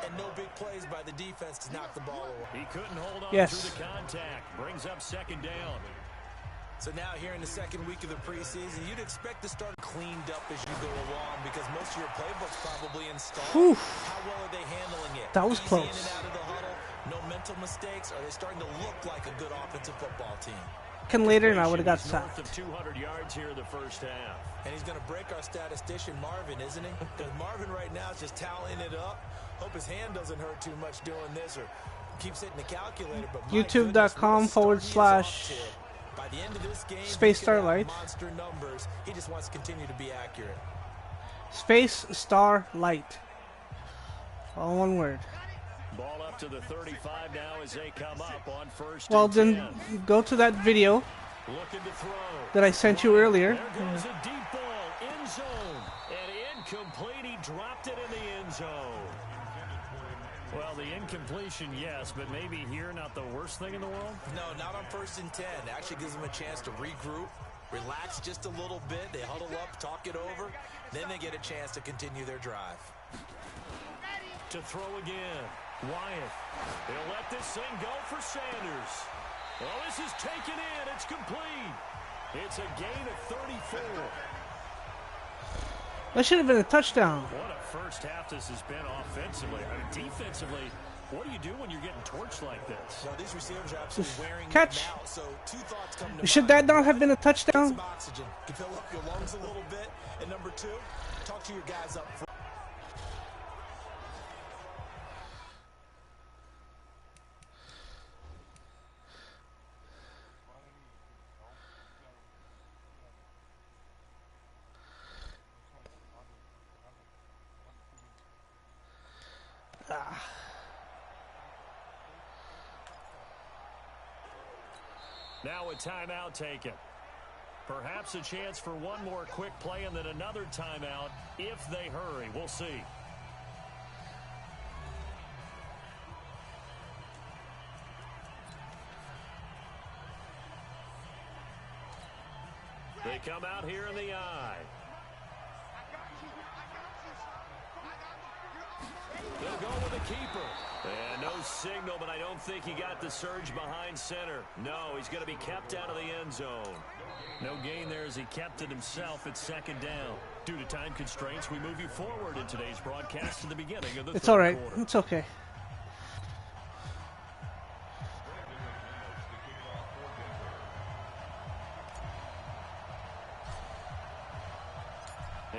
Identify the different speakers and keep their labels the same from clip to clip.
Speaker 1: And no big plays by the defense to knock the ball away.
Speaker 2: He couldn't hold on
Speaker 3: Yes.
Speaker 2: through the contact. Brings up second down.
Speaker 1: So now here in the second week of the preseason, you'd expect to start cleaned up as you go along because most of your playbook's probably installed.
Speaker 3: Whew.
Speaker 1: How well are they handling it?
Speaker 3: That was
Speaker 1: Easy
Speaker 3: close.
Speaker 1: in and out of the huddle, no mental mistakes. Are they starting to look like a good offensive football team?
Speaker 3: Later, and I would have got
Speaker 2: He's north
Speaker 3: sacked.
Speaker 2: of 200 yards here in the first half.
Speaker 1: And he's going to break our statistician, Marvin, isn't he? Because Marvin right now is just toweling it up. Hope his hand doesn't hurt too much doing this or keeps hitting the calculator. But
Speaker 3: YouTube.com/.
Speaker 1: By the end of this game,
Speaker 3: Space Starlight.
Speaker 1: Monster numbers. He just wants to continue to be accurate.
Speaker 3: Space Starlight. All one word.
Speaker 2: Ball up to the 35 now as they come up on first.
Speaker 3: Well,
Speaker 2: and
Speaker 3: then
Speaker 2: 10.
Speaker 3: go to that video
Speaker 2: Looking to throw.
Speaker 3: that I sent you earlier.
Speaker 2: There goes a deep ball, end zone, and incomplete. He dropped it in the end zone. Well, the incompletion, yes, but maybe here not the worst thing in the world?
Speaker 1: No, not on 1st and 10. Actually gives them a chance to regroup, relax just a little bit. They huddle up, talk it over. Then they get a chance to continue their drive.
Speaker 2: To throw again. Wyatt. He'll let this thing go for Sanders. Well, this is taken in. It's complete. It's a gain of 34.
Speaker 3: That should have been a touchdown.
Speaker 2: What a first half this has been offensively. I mean, defensively, what do you do when you're getting torched like this?
Speaker 1: No, these receivers are absolutely wearing
Speaker 3: Catch.
Speaker 1: them out. So two thoughts come to
Speaker 3: Should
Speaker 1: mind.
Speaker 3: that not have been a touchdown?
Speaker 1: Some oxygen. You can fill up your lungs a little bit. And number two, talk to your guys up front.
Speaker 2: Now a timeout taken. Perhaps a chance for one more quick play and then another timeout if they hurry. We'll see. They come out here in the eye. They'll go with the keeper. And no signal, but I don't think he got the surge behind center. No, he's going to be kept out of the end zone. No gain there as he kept it himself at second down. Due to time constraints, we move you forward in today's broadcast to the beginning of the
Speaker 3: It's
Speaker 2: third
Speaker 3: all right.
Speaker 2: quarter.
Speaker 3: It's okay.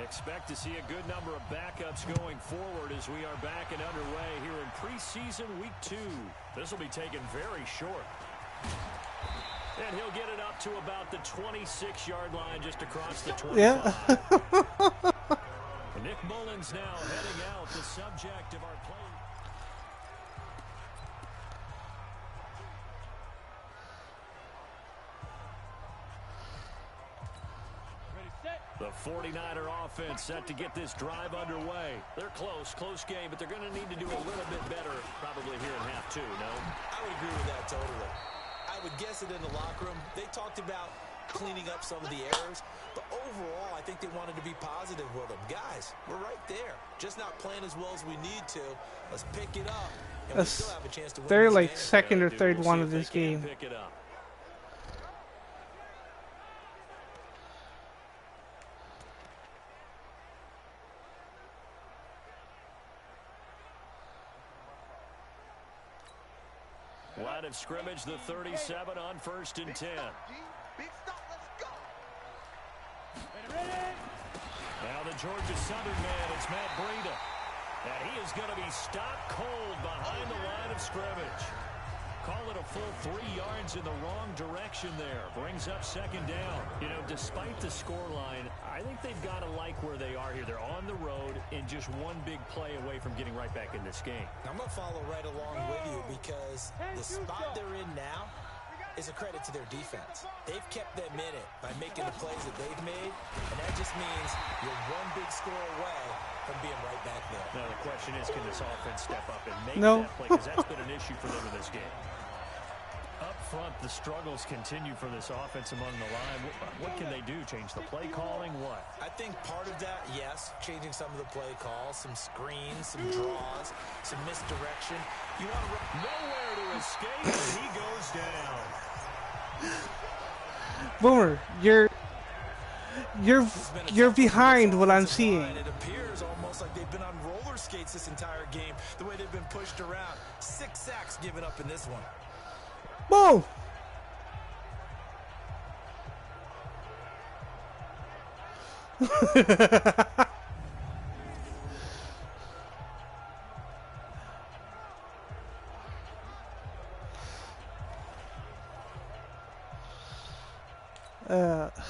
Speaker 2: Expect to see a good number of backups going forward as we are back and underway here in preseason week 2. This will be taken very short. And he'll get it up to about the 26-yard line just across the 25.
Speaker 3: Yeah.
Speaker 2: Nick Mullins now heading out, the subject of our play. The 49er offense set to get this drive underway. They're close game, but they're going to need to do a little bit better probably here in half 2, no?
Speaker 1: I would agree with that totally. I would guess it in the locker room. They talked about cleaning up some of the errors, but overall, I think they wanted to be positive with them. Guys, we're right there. Just not playing as well as we need to. Let's pick it up, and we still have a chance to win
Speaker 3: They're
Speaker 1: this
Speaker 3: like
Speaker 1: game.
Speaker 3: second or third
Speaker 2: We'll
Speaker 3: one
Speaker 2: see
Speaker 3: of
Speaker 2: if
Speaker 3: this
Speaker 2: they can
Speaker 3: game.
Speaker 2: pick it up. Line of scrimmage, the 37 on 1st and 10. Now the Georgia Southern man, it's Matt Breida. And he is going to be stopped cold behind the line of scrimmage. Call it a full 3 yards in the wrong direction there. Brings up second down. You know, despite the scoreline, I think they've got to like where they are here. They're on the road and just one big play away from getting right back in this game.
Speaker 1: I'm going to follow right along with you because the spot they're in now is a credit to their defense. They've kept them in it by making the plays that they've made, and that just means you're one big score away from being right back there.
Speaker 2: Now the question is, can this offense step up and make
Speaker 3: No.
Speaker 2: that play? Because that's been an issue for them in this game. Up front, the struggles continue for this offense among the line. What can they do? Change the play calling? What?
Speaker 1: I think part of that, yes, changing some of the play calls, some screens, some draws, some some misdirection. You want to
Speaker 2: nowhere to escape, and he goes down.
Speaker 3: Boomer, you're behind what I'm seeing.
Speaker 1: It appears almost like they've been on roller skates this entire game, the way they've been pushed around. 6 sacks given up in this one.
Speaker 3: Boom!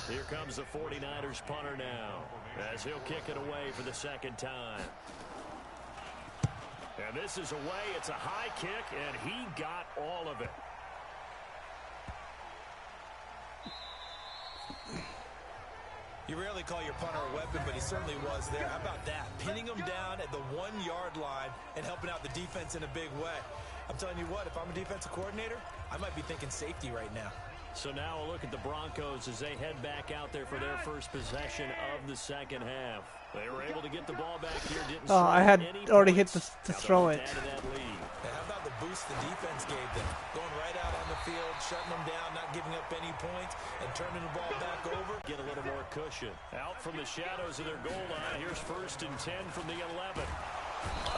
Speaker 2: Here comes the 49ers punter now, as he'll kick it away for the second time. And this is away. It's a high kick, and he got all of it.
Speaker 1: You rarely call your punter a weapon, but he certainly was there. How about that? Pinning him down at the 1-yard line and helping out the defense in a big way. I'm telling you what, if I'm a defensive coordinator, I might be thinking safety right now.
Speaker 2: So now a look at the Broncos as they head back out there for their first possession of the second half. They were able to get the ball back here. Didn't
Speaker 3: I had already hit to throw it.
Speaker 1: How about the boost the defense gave them? Going right out on the field, shutting them down, not giving up any points, and turning the ball back over.
Speaker 2: Get a little more cushion. Out from the shadows of their goal line. Here's 1st and 10 from the 11.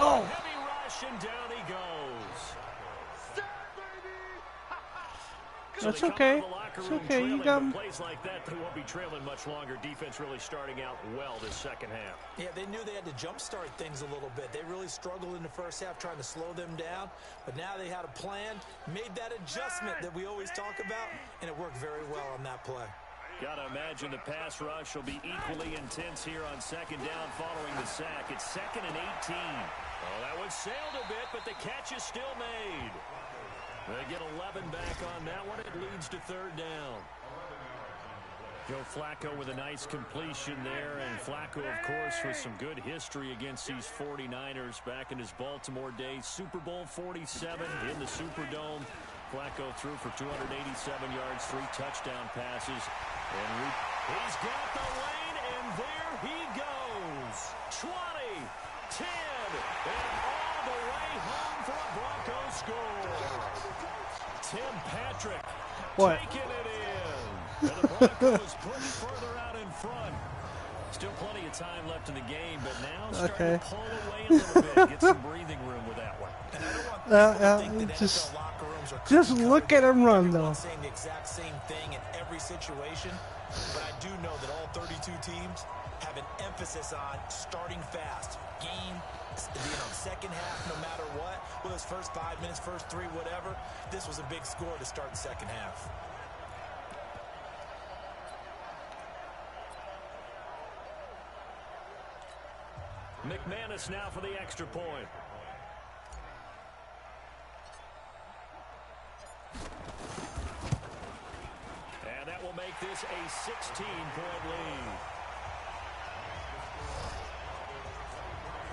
Speaker 3: Oh!
Speaker 2: Heavy rush, and down he goes.
Speaker 3: That's okay. It's okay. You got him.
Speaker 2: Plays like that, they won't be trailing much longer. Defense really starting out well this second half.
Speaker 1: Yeah, they knew they had to jumpstart things a little bit. They really struggled in the first half trying to slow them down, but now they had a plan, made that adjustment that we always talk about, and it worked very well on that play.
Speaker 2: Got to imagine the pass rush will be equally intense here on second down following the sack. It's 2nd and 18. Oh, that one sailed a bit, but the catch is still made. They get 11 back on that one. It leads to 3rd down. Joe Flacco with a nice completion there. And Flacco, of course, with some good history against these 49ers back in his Baltimore days. Super Bowl 47 in the Superdome. Flacco threw for 287 yards, 3 touchdown passes. And he's got the lane, and there he goes. 20, 10, and all the way home for a Broncos score. Tim Patrick taking it in. And the Broncos push further out in front. Still plenty of time left in the game, but now starting to pull away a little bit. Get some breathing room with that one.
Speaker 1: And I don't want people to think that NFL locker rooms are
Speaker 3: just look at him run, though.
Speaker 1: Saying the exact same thing in every situation, but I do know that all 32 teams have an emphasis on starting fast. Game, second half, no matter what. Well, those first 5 minutes, first 3, whatever. This was a big score to start the second half.
Speaker 2: McManus now for the extra point. And that will make this a 16-point lead.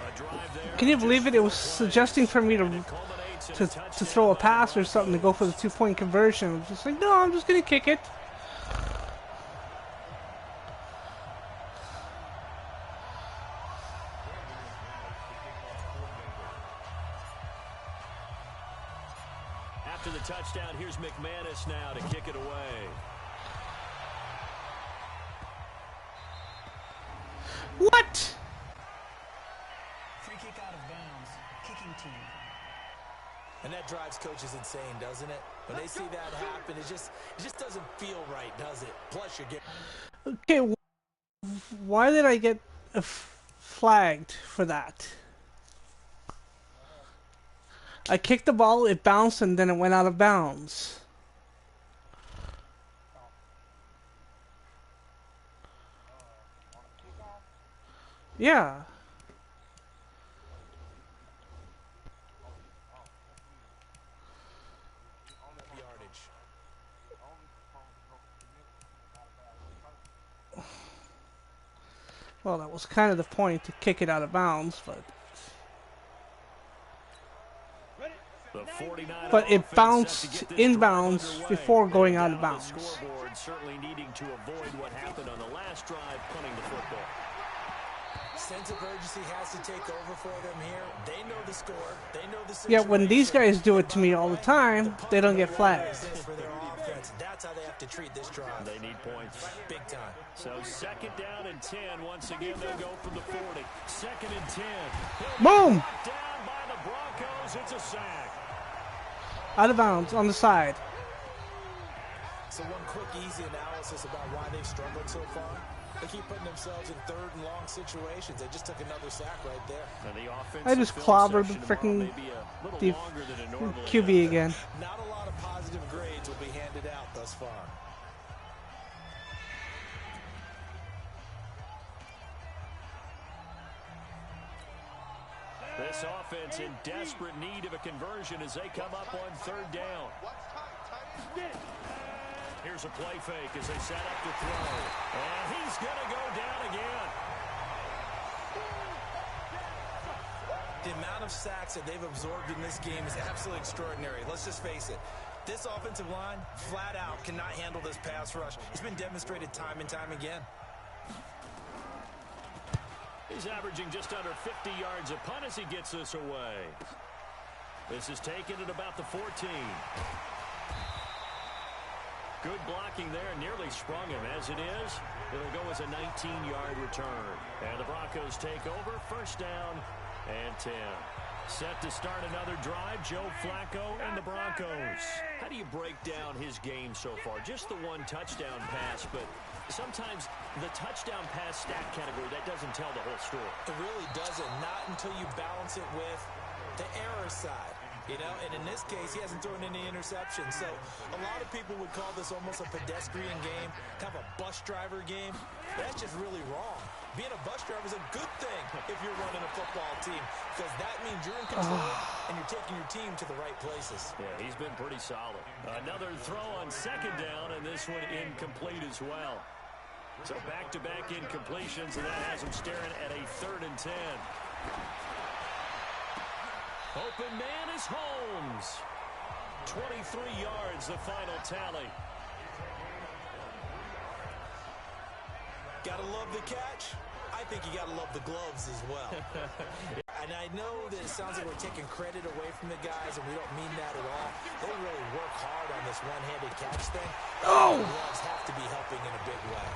Speaker 2: A drive there.
Speaker 3: Can you believe it? It was suggesting for me to throw a pass or something to go for the 2-point conversion. I was just like, no, I'm just going to kick it.
Speaker 2: After the touchdown, here's McManus now to kick it away.
Speaker 3: What?
Speaker 4: Free kick out of bounds. Kicking team.
Speaker 1: And that drives coaches insane, doesn't it? When they see that happen, it just doesn't feel right, does it? Plus, you get.
Speaker 3: Okay, why did I get flagged for that? I kicked the ball, it bounced, and then it went out of bounds. Yeah. Well, that was kind of the point, to kick it out of bounds, but it bounced inbounds before going out of bounds.
Speaker 2: Certainly needing to avoid what happened on the last drive, punting the football.
Speaker 1: sense of urgency has to take over for them here. They know the score. They know the situation.
Speaker 3: Yeah, when these guys do it to me all the time, they don't get flagged.
Speaker 1: For their offense. That's how they have to treat this drive.
Speaker 2: They need points.
Speaker 1: Big time.
Speaker 2: So 2nd down and 10. Once again, they'll go from the 40. 2nd and 10.
Speaker 3: Boom!
Speaker 2: Down by the Broncos. It's a sack.
Speaker 3: Out of bounds on the side.
Speaker 1: So one quick, easy analysis about why they've struggled so far. They keep putting themselves in 3rd and long situations. They just took another sack right there.
Speaker 2: And the
Speaker 3: I just clobbered the freaking QB again.
Speaker 1: Not a lot of positive grades will be handed out thus far.
Speaker 2: This offense in desperate need of a conversion as they come up on 3rd down. Here's a play fake as they set up to throw. And he's going to go down again.
Speaker 1: The amount of sacks that they've absorbed in this game is absolutely extraordinary. Let's just face it. This offensive line, flat out, cannot handle this pass rush. It's been demonstrated time and time again.
Speaker 2: He's averaging just under 50 yards a punt as he gets this away. This is taken at about the 14. Good blocking there, nearly sprung him. As it is, it'll go as a 19-yard return. And the Broncos take over, 1st down and 10. Set to start another drive, Joe Flacco and the Broncos. How do you break down his game so far? Just the 1 touchdown pass, but sometimes the touchdown pass stat category, that doesn't tell the whole story.
Speaker 1: It really doesn't, not until you balance it with the error side. You know, and in this case, he hasn't thrown any interceptions. So a lot of people would call this almost a pedestrian game, kind of a bus driver game. That's just really wrong. Being a bus driver is a good thing if you're running a football team, because that means you're in control and you're taking your team to the right places.
Speaker 2: Yeah, he's been pretty solid. Another throw on 2nd down, and this one incomplete as well. So back-to-back incompletions, and that has him staring at a 3rd and 10. Open man is Holmes. 23 yards, the final tally.
Speaker 1: Gotta love the catch. I think you gotta love the gloves as well. And I know that it sounds like we're taking credit away from the guys, and we don't mean that at all. They really work hard on this one-handed catch thing.
Speaker 3: Oh!
Speaker 1: The gloves have to be helping in a big way.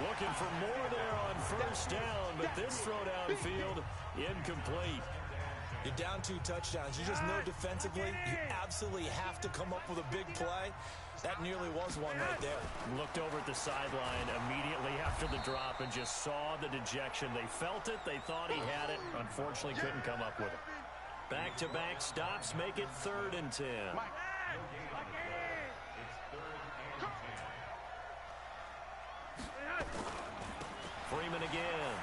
Speaker 2: Looking for more there on 1st down, but this throw downfield incomplete.
Speaker 1: You're down 2 touchdowns. You just know defensively you absolutely have to come up with a big play. That nearly was one right there.
Speaker 2: Looked over at the sideline immediately after the drop and just saw the dejection. They felt it. They thought he had it. Unfortunately, couldn't come up with it. Back-to-back stops make it 3rd and 10. Freeman again.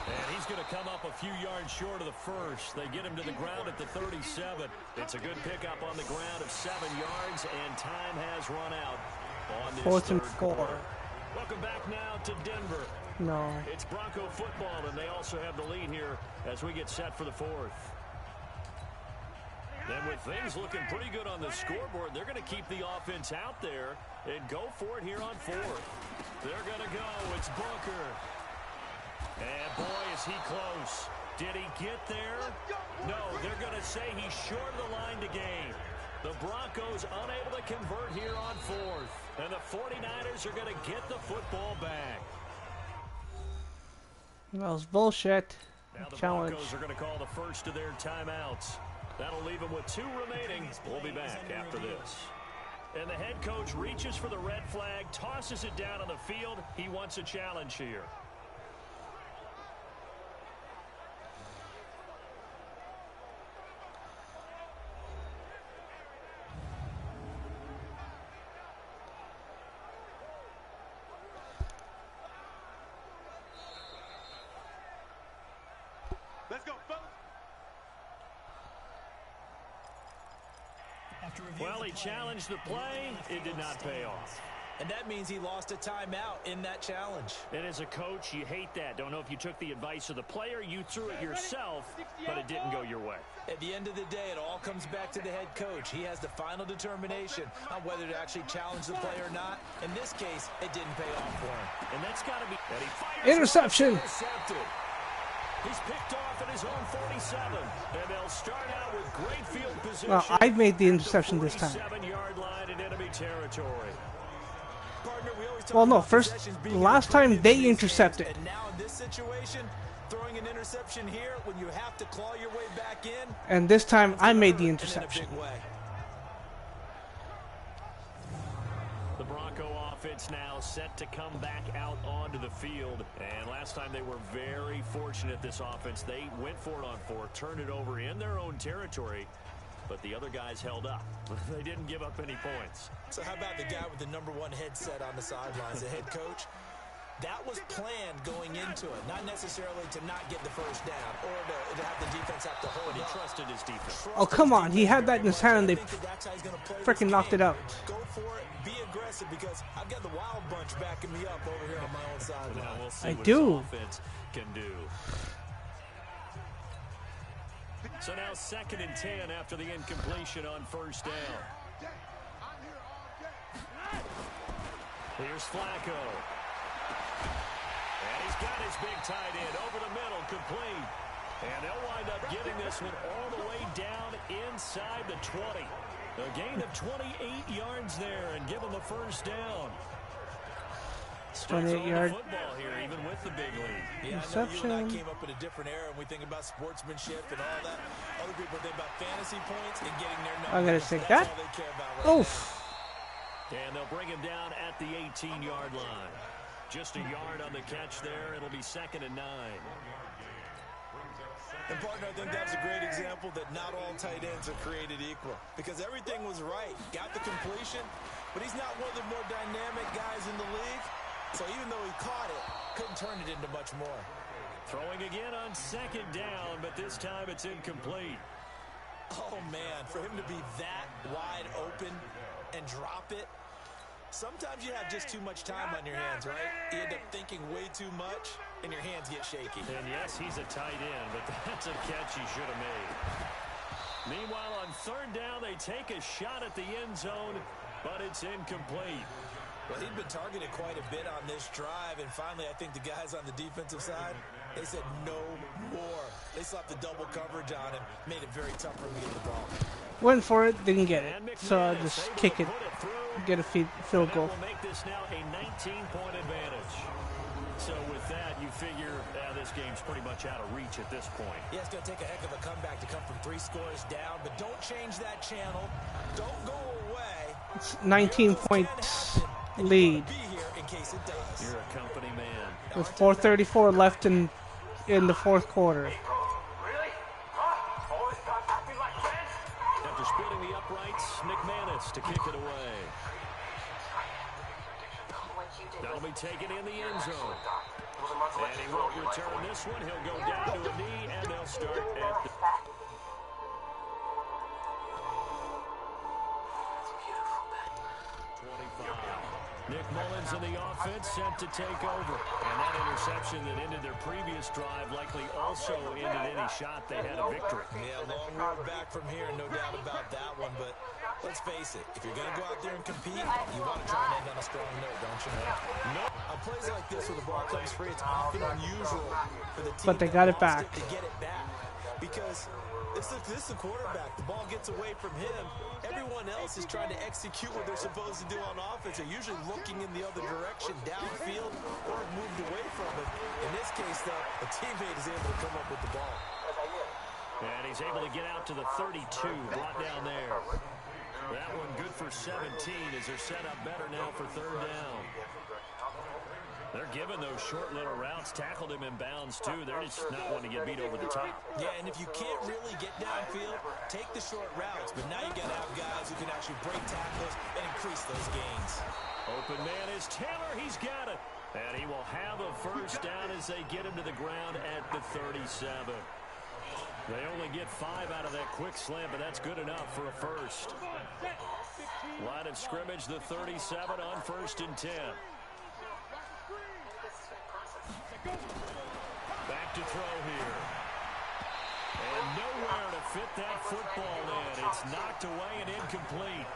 Speaker 2: And he's going to come up a few yards short of the first. They get him to the ground at the 37. It's a good pickup on the ground of 7 yards, and time has run out on this
Speaker 3: 4th and
Speaker 2: 3rd
Speaker 3: 4.
Speaker 2: quarter. Welcome back now to Denver.
Speaker 3: No.
Speaker 2: It's Bronco football, and they also have the lead here as we get set for the 4th. And with things looking pretty good on the scoreboard, they're going to keep the offense out there and go for it here on 4th. They're going to go. It's Booker. And boy, is he close. Did he get there? No, they're going to say he's short of the line to gain. The Broncos unable to convert here on 4th. And the 49ers are going to get the football back.
Speaker 3: That was bullshit.
Speaker 2: Now the
Speaker 3: Challenge.
Speaker 2: Broncos are going to call the first of their timeouts. That'll leave them with 2 remaining. We'll be back after this. And the head coach reaches for the red flag, tosses it down on the field. He wants a challenge here.
Speaker 5: Let's go, folks.
Speaker 2: Well, he challenged the play. It did not pay off.
Speaker 1: And that means he lost a timeout in that challenge.
Speaker 2: And as a coach, you hate that. Don't know if you took the advice of the player, you threw it yourself, but it didn't go your way.
Speaker 1: At the end of the day, it all comes back to the head coach. He has the final determination on whether to actually challenge the play or not. In this case, it didn't pay off for him.
Speaker 2: And that's got to be...
Speaker 3: Interception.
Speaker 2: Intercepted. He's picked off at his own 47. And they'll start out with great field position.
Speaker 3: Well, I made the interception this time.
Speaker 2: 47-yard line in enemy territory.
Speaker 1: Partner, we always talk
Speaker 3: Well, no,
Speaker 1: about
Speaker 3: first,
Speaker 1: possessions being
Speaker 3: last time
Speaker 1: important
Speaker 3: they
Speaker 1: in these
Speaker 3: intercepted.
Speaker 1: games. And now in this situation, throwing an interception here when you have to claw your way back in.
Speaker 3: And this time I made the
Speaker 1: in a
Speaker 3: interception.
Speaker 1: big way.
Speaker 2: The Bronco offense now set to come back out onto the field. And last time they were very fortunate, this offense. They went for it on 4, turned it over in their own territory, but the other guys held up. They didn't give up any points.
Speaker 1: So how about the guy with the #1 headset on the sidelines, the head coach? That was planned going into it, not necessarily to not get the first down or to have the defense have to hold
Speaker 2: But he
Speaker 1: up.
Speaker 2: trusted his defense.
Speaker 3: Oh, come on. He had that in his hand and they
Speaker 1: freaking
Speaker 3: freaking knocked it out.
Speaker 1: Go for it. Be aggressive because I've got the wild bunch backing me up over here on my own
Speaker 2: Now
Speaker 1: sideline.
Speaker 2: we'll see
Speaker 3: I
Speaker 2: what
Speaker 3: do.
Speaker 2: his offense can do. So now 2nd and 10 after the incompletion on first down. Here's Flacco. And he's got his big tight end over the middle, complete. And they'll wind up getting this one all the way down inside the 20. A gain of 28 yards there and give them the first down.
Speaker 3: 28-yard
Speaker 2: Football here, even with the big lead.
Speaker 1: Yeah, I know you and I
Speaker 3: interception.
Speaker 1: came up in a different era and we think about sportsmanship and all that. Other people think about fantasy points and getting their numbers.
Speaker 3: I'm gonna take
Speaker 1: That's
Speaker 3: that.
Speaker 1: all they care about right
Speaker 3: Oof.
Speaker 2: And they'll bring him down at the 18-yard line. Just a yard on the catch there. It'll be 2nd and 9.
Speaker 1: And partner, I think that's a great example that not all tight ends are created equal. Because everything was right. Got the completion, but he's not one of the more dynamic guys in the league. So even though he caught it, couldn't turn it into much more.
Speaker 2: Throwing again on 2nd down, but this time it's incomplete.
Speaker 1: Oh, man, for him to be that wide open and drop it. Sometimes you have just too much time on your hands, right? You end up thinking way too much, and your hands get shaky.
Speaker 2: And yes, he's a tight end, but that's a catch he should have made. Meanwhile, on 3rd down, they take a shot at the end zone, but it's incomplete.
Speaker 1: Well, he'd been targeted quite a bit on this drive, and finally I think the guys on the defensive side, they said no more. They slapped the double coverage on him, made it very tough for him to get the ball.
Speaker 3: Went for it, didn't get it. So I just kick it, get a field goal.
Speaker 2: That will make this now a 19-point advantage. So with that, you figure this game's pretty much out of reach at this point.
Speaker 1: Yeah, it's going to take a heck of a comeback to come from 3 scores down, but don't change that channel. Don't go away.
Speaker 3: It's 19 points lead
Speaker 1: Be here in case it does.
Speaker 2: You're a company man.
Speaker 3: with 4:34 left in the 4th quarter.
Speaker 2: After splitting the uprights, McManus to kick it away. That'll be taken in the end zone. And he won't return this one. He'll go down to a knee, and they'll start at the... Nick Mullins in the offense set to take over. And that interception that ended their previous drive likely also ended any shot they had a victory.
Speaker 1: Yeah, long road back from here, no doubt about that one. But let's face it, if you're going to go out there and compete, you want to try and end on a strong note, don't you?
Speaker 2: Nope.
Speaker 1: On plays like this where the ball comes free, it's often unusual for the team
Speaker 3: But they got it back.
Speaker 1: to get it back. Because this is the quarterback. The ball gets away from him. Everyone else is trying to execute what they're supposed to do on offense. They're usually looking in the other direction, downfield, or moved away from it. In this case, though, a teammate is able to come up with the ball.
Speaker 2: And he's able to get out to the 32, brought down there. That one good for 17 as they're set up better now for 3rd down. They're giving those short little routes, tackled him in bounds too. They're just not wanting to get beat over the top.
Speaker 1: Yeah, and if you can't really get downfield, take the short routes. But now you got to have guys who can actually break tackles and increase those gains.
Speaker 2: Open man is Taylor. He's got it. And he will have a first down as they get him to the ground at the 37. They only get 5 out of that quick slant, but that's good enough for a first. Line of scrimmage, the 37 on 1st and 10. Back to throw here. And nowhere to fit that football in. It's knocked away and incomplete.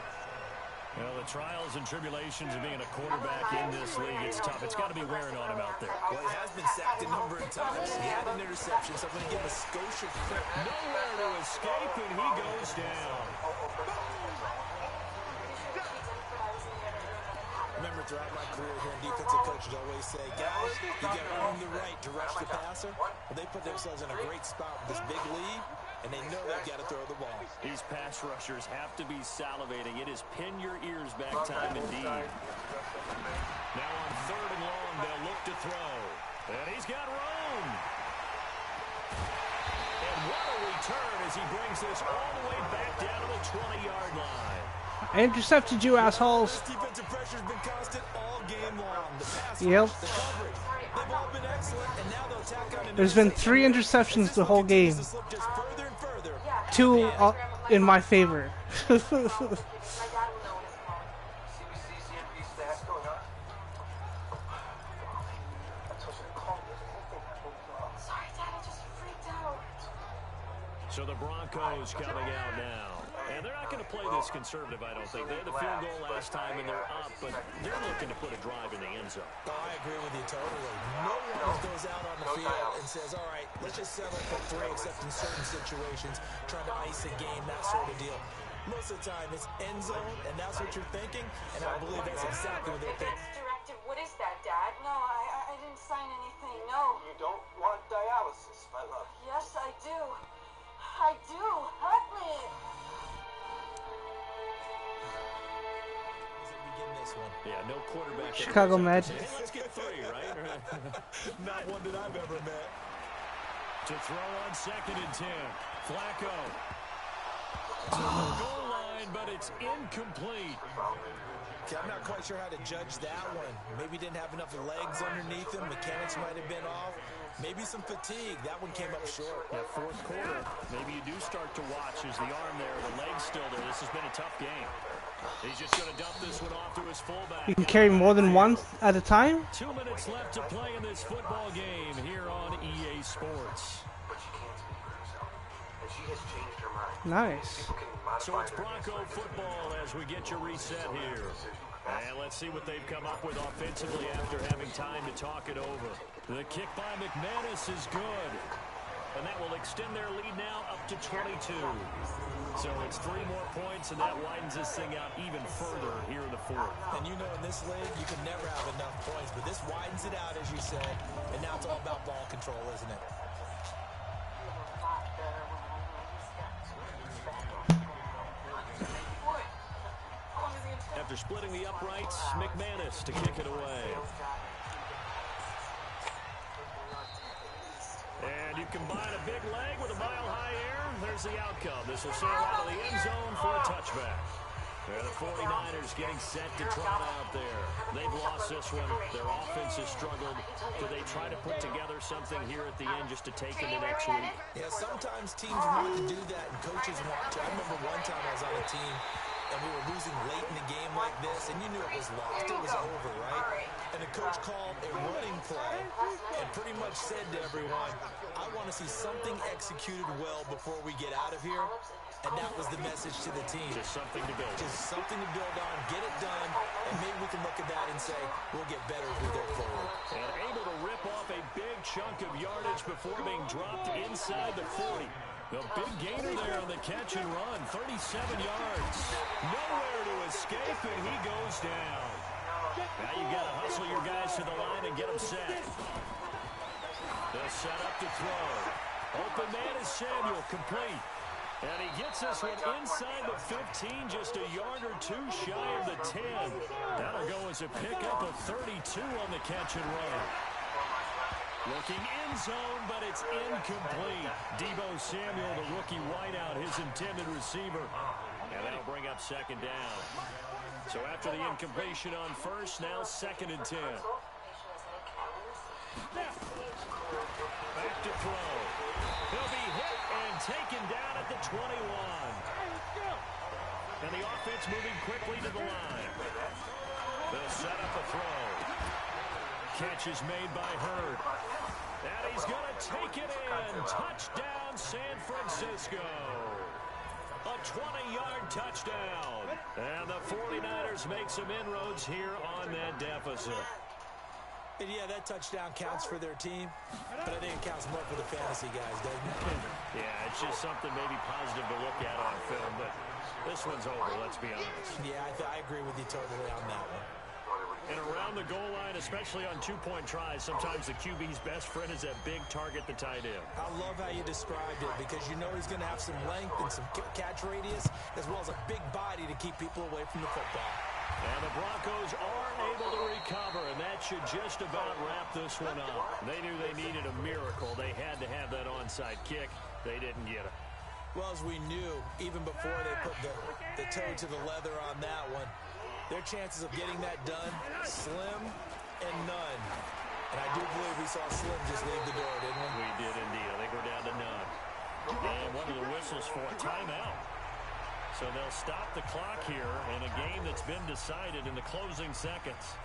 Speaker 2: Well, the trials and tribulations of being a quarterback in this league, it's tough. It's got to be wearing on him out there.
Speaker 1: Well, he has been sacked a number of times. He had an interception, so I'm going to give him a Scotia credit.
Speaker 2: Nowhere to escape, and he goes down.
Speaker 1: Remember, throughout my career here in defensive coaches always say, guys, you got to earn the right to rush the passer. Well, they put themselves in a great spot with this big lead, and they know they've got to throw the ball.
Speaker 2: These pass rushers have to be salivating. It is pin your ears back time indeed. Now on 3rd and long, they'll look to throw. And he's got room. And what a return as he brings this all the way back down to the 20-yard line.
Speaker 3: I intercepted you, assholes.
Speaker 1: This defensive pressure's been constant all game long. The pass
Speaker 3: Yep.
Speaker 1: rush, the coverage, they've all been excellent, and now they'll tack on an
Speaker 3: There's been 3 interceptions the whole game. 2 in my favor.
Speaker 2: So the Broncos coming out now. And they're not going to play this conservative, I don't think. They had the field goal last time, and they're up, but they're looking to put a drive in the end zone.
Speaker 1: Oh, I agree with you totally. No one goes out on the field and says, all right, let's just settle for 3, except in certain situations, trying to ice a game, that sort of deal. Most of the time, it's end zone, and that's what you're thinking, and I believe that's exactly what they're thinking.
Speaker 5: Directive. What is that, Dad? No, I didn't sign anything. No.
Speaker 6: You don't want dialysis, my love.
Speaker 5: Yes, I do. I do. Help me.
Speaker 2: Yeah, no quarterback.
Speaker 3: Chicago Med.
Speaker 2: Hey, let's get 3, right?
Speaker 1: Not one that I've ever met.
Speaker 2: To throw on 2nd and 10. Flacco. To the goal line, but it's incomplete.
Speaker 1: Okay, I'm not quite sure how to judge that one. Maybe didn't have enough legs underneath him. Mechanics might have been off. Maybe some fatigue. That one came up short.
Speaker 2: That 4th quarter, maybe you do start to watch as the arm there, the leg's still there. This has been a tough game. He's just going to dump this one off to his fullback.
Speaker 3: You can carry more than one at a time?
Speaker 2: 2 minutes left to play in this football game here on EA Sports.
Speaker 6: But she can't speak for herself. And she has changed her mind.
Speaker 3: Nice.
Speaker 2: So it's Bronco football as we get you reset here. And let's see what they've come up with offensively after having time to talk it over. The kick by McManus is good. And that will extend their lead now up to 22. So it's 3 more points, and that widens this thing out even further here in the 4th.
Speaker 1: And you know in this league, you can never have enough points, but this widens it out, as you said. And now it's all about ball control, isn't it?
Speaker 2: After splitting the uprights, McManus to kick it away. And you combine a big leg with a mile-high air, there's the outcome. This will sail out of the end zone for a touchback. The 49ers getting set to trot out there. They've lost this one. Their offense has struggled. Do they try to put together something here at the end just to take into next week?
Speaker 1: Yeah, sometimes teams want to do that, and coaches want to. I remember one time I was on a team, and we were losing late in the game like this, and you knew it was lost. It was over, right? And the coach called a running play and pretty much said to everyone, I want to see something executed well before we get out of here. And that was the message to the team.
Speaker 2: Just something to build.
Speaker 1: Just something to build on, get it done, and maybe we can look at that and say, we'll get better as we go forward.
Speaker 2: And able to rip off a big chunk of yardage before being dropped inside the 40. The big gainer there on the catch and run, 37 yards. Nowhere to escape, and he goes down. Now you got to hustle your guys to the line and get them set. They'll set up to throw. Open man is Samuel, complete. And he gets this one inside the 15, just a yard or 2 shy of the 10. That'll go as a pickup of 32 on the catch and run. Looking end zone, but it's incomplete. Deebo Samuel, the rookie wideout, his intended receiver. And that'll bring up 2nd down. So after the incompletion on 1st, now 2nd and 10. Back to throw. He'll be hit and taken down at the 21. And the offense moving quickly to the line. They'll set up a throw. Catch is made by Hurd. And he's going to take it in. Touchdown, San Francisco. A 20-yard touchdown. And the 49ers make some inroads here on that deficit.
Speaker 1: And yeah, that touchdown counts for their team, but I think it counts more for the fantasy guys, doesn't it?
Speaker 2: Yeah, it's just something maybe positive to look at on film, but this one's over, let's be honest.
Speaker 1: Yeah, I agree with you totally on that one.
Speaker 2: And around the goal line, especially on two-point tries, sometimes the QB's best friend is that big target, the tight end.
Speaker 1: I love how you described it because you know he's going to have some length and some catch radius as well as a big body to keep people away from the football.
Speaker 2: And the Broncos are able to recover, and that should just about wrap this one up. They knew they needed a miracle. They had to have that onside kick. They didn't get it.
Speaker 1: Well, as we knew, even before they put the toe to the leather on that one, their chances of getting that done, slim and none. And I do believe we saw Slim just leave the door, didn't we?
Speaker 2: We did indeed. I think we're down to none. And one of the whistles for a timeout. So they'll stop the clock here in a game that's been decided in the closing seconds.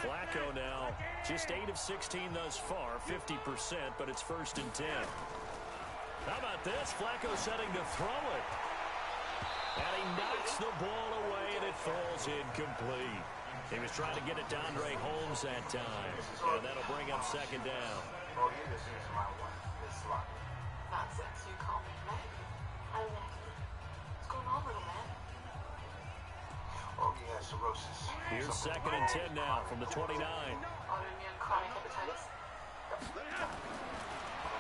Speaker 2: Flacco now just 8 of 16 thus far, 50%, but it's 1st and 10. How about this? Flacco setting to throw it. And he knocks the ball away, and it falls incomplete. He was trying to get it to Andre Holmes that time. And that'll bring up 2nd down.
Speaker 6: Oh, you just use my one. It's like
Speaker 5: Nonsense, you call me, right? I don't know. What's going on, little man?
Speaker 6: oh, he has cirrhosis.
Speaker 2: Here's 2nd and 10 now from the 29.
Speaker 5: Autoimmune chronic hepatitis.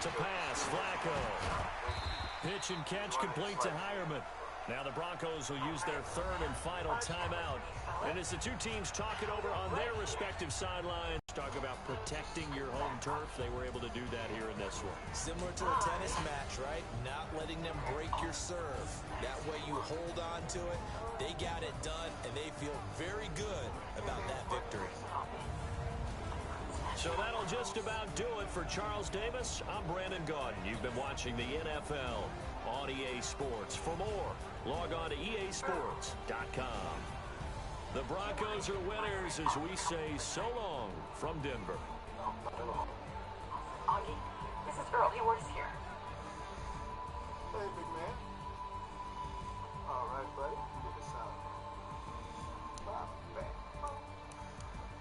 Speaker 2: To pass, Flacco. Pitch and catch complete to Hireman. Now the Broncos will use their 3rd and final timeout. And as the two teams talk it over on their respective sidelines, talk about protecting your home turf, they were able to do that here in this one.
Speaker 1: Similar to a tennis match, right? Not letting them break your serve. That way you hold on to it. They got it done, and they feel very good about that victory.
Speaker 2: So that'll just about do it for Charles Davis. I'm Brandon Gaudin. You've been watching the NFL on EA Sports. For more, log on to easports.com. The Broncos are winners as we say so long from Denver.
Speaker 5: Augie, this is Earl. He works here.
Speaker 6: Hey, big man. All right, buddy. Give us some. Bang.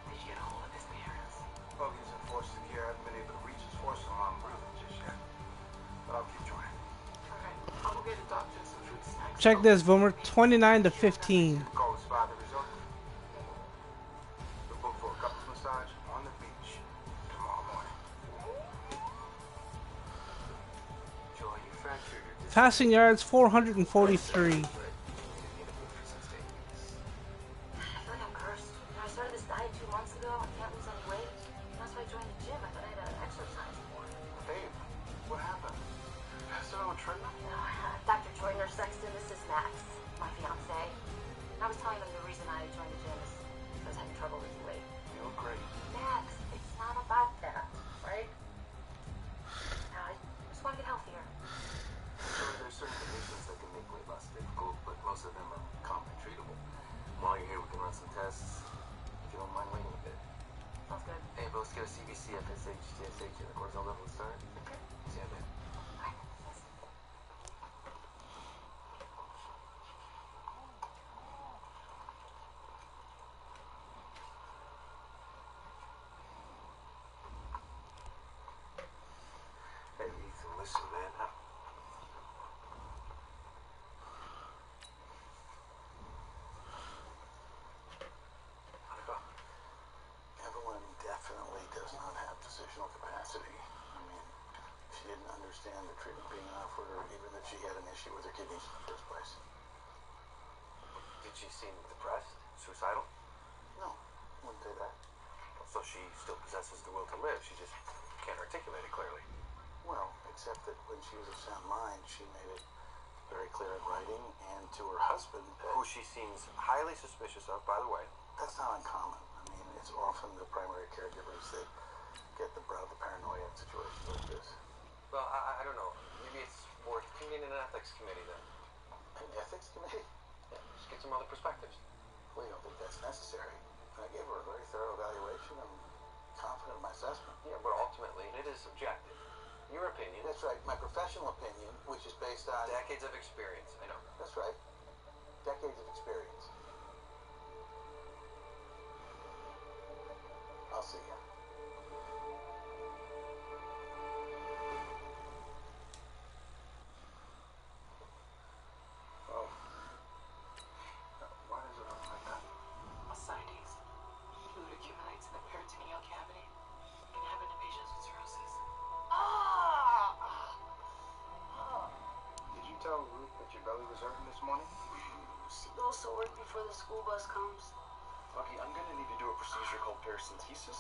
Speaker 5: Did you get a hold of his parents?
Speaker 6: Oh, he's enforced it here. I haven't been able to reach his force on brother just yet. But I'll keep trying.
Speaker 5: All right. I'll go get a doctor and some fruit snacks.
Speaker 3: Check this, Boomer. 29 to 15.
Speaker 6: Call his father resort. The book for a couples massage on the beach tomorrow morning. Joy, you fractured your disc.
Speaker 3: Passing yards 443.
Speaker 5: I feel like I'm cursed. I started this diet 2 months ago. I can't lose any weight. That's why I joined the gym. I thought I had to exercise more.
Speaker 6: Babe, what happened? Passed out on a treadmill?
Speaker 5: Dr. Joyner Sexton, this is Max, my fiance. And I was telling them the reason I joined the gym is because I was having trouble losing weight.
Speaker 6: You look great.
Speaker 5: Max, it's not about that, right? I just want to get healthier.
Speaker 6: So there's certain conditions that can make weight loss difficult, but most of them are common and treatable. While you're here, we can run some tests. If you don't mind waiting a bit.
Speaker 5: Sounds good.
Speaker 6: Hey, but let's get a CBC, FSH, TSH, and the cortisol level start.
Speaker 5: Okay.
Speaker 6: See you, man.
Speaker 5: Bye.
Speaker 6: Hey, Ethan, listen, man. Evelyn definitely does not have decisional capacity. I mean, she didn't understand the treatment being offered, or even that she had an issue with her kidneys in the first place. Did she seem depressed? Suicidal? No, wouldn't say that. So she still possesses the will to live, she just can't articulate it clearly. Well, except that when she was of sound mind, she made it very clear in writing, and to her husband, who she seems highly suspicious of, by the way. That's not uncommon. I mean, it's often the primary caregivers that get the brunt of the paranoia in situations like this.
Speaker 7: Well, I don't know. Maybe it's worth convening an ethics committee then.
Speaker 6: ethics committee?
Speaker 7: Yeah, just get some other perspectives.
Speaker 6: We don't think that's necessary. I gave her a very thorough evaluation. I'm confident in my assessment.
Speaker 7: Yeah, but ultimately, it is subjective. Your opinion.
Speaker 6: That's right. My professional opinion, which is based on...
Speaker 7: Decades of experience, I know.
Speaker 6: That's right. Decades of experience. I'll see you. Oh. Why does it look like that?
Speaker 5: Ascites. Fluid accumulates in the peritoneal cavity. Can happen to patients with cirrhosis.
Speaker 6: Did you tell Ruth that your belly was hurting this morning?
Speaker 5: She goes to work before the school bus comes.
Speaker 8: Lucky, I'm gonna need to do a procedure called paracentesis.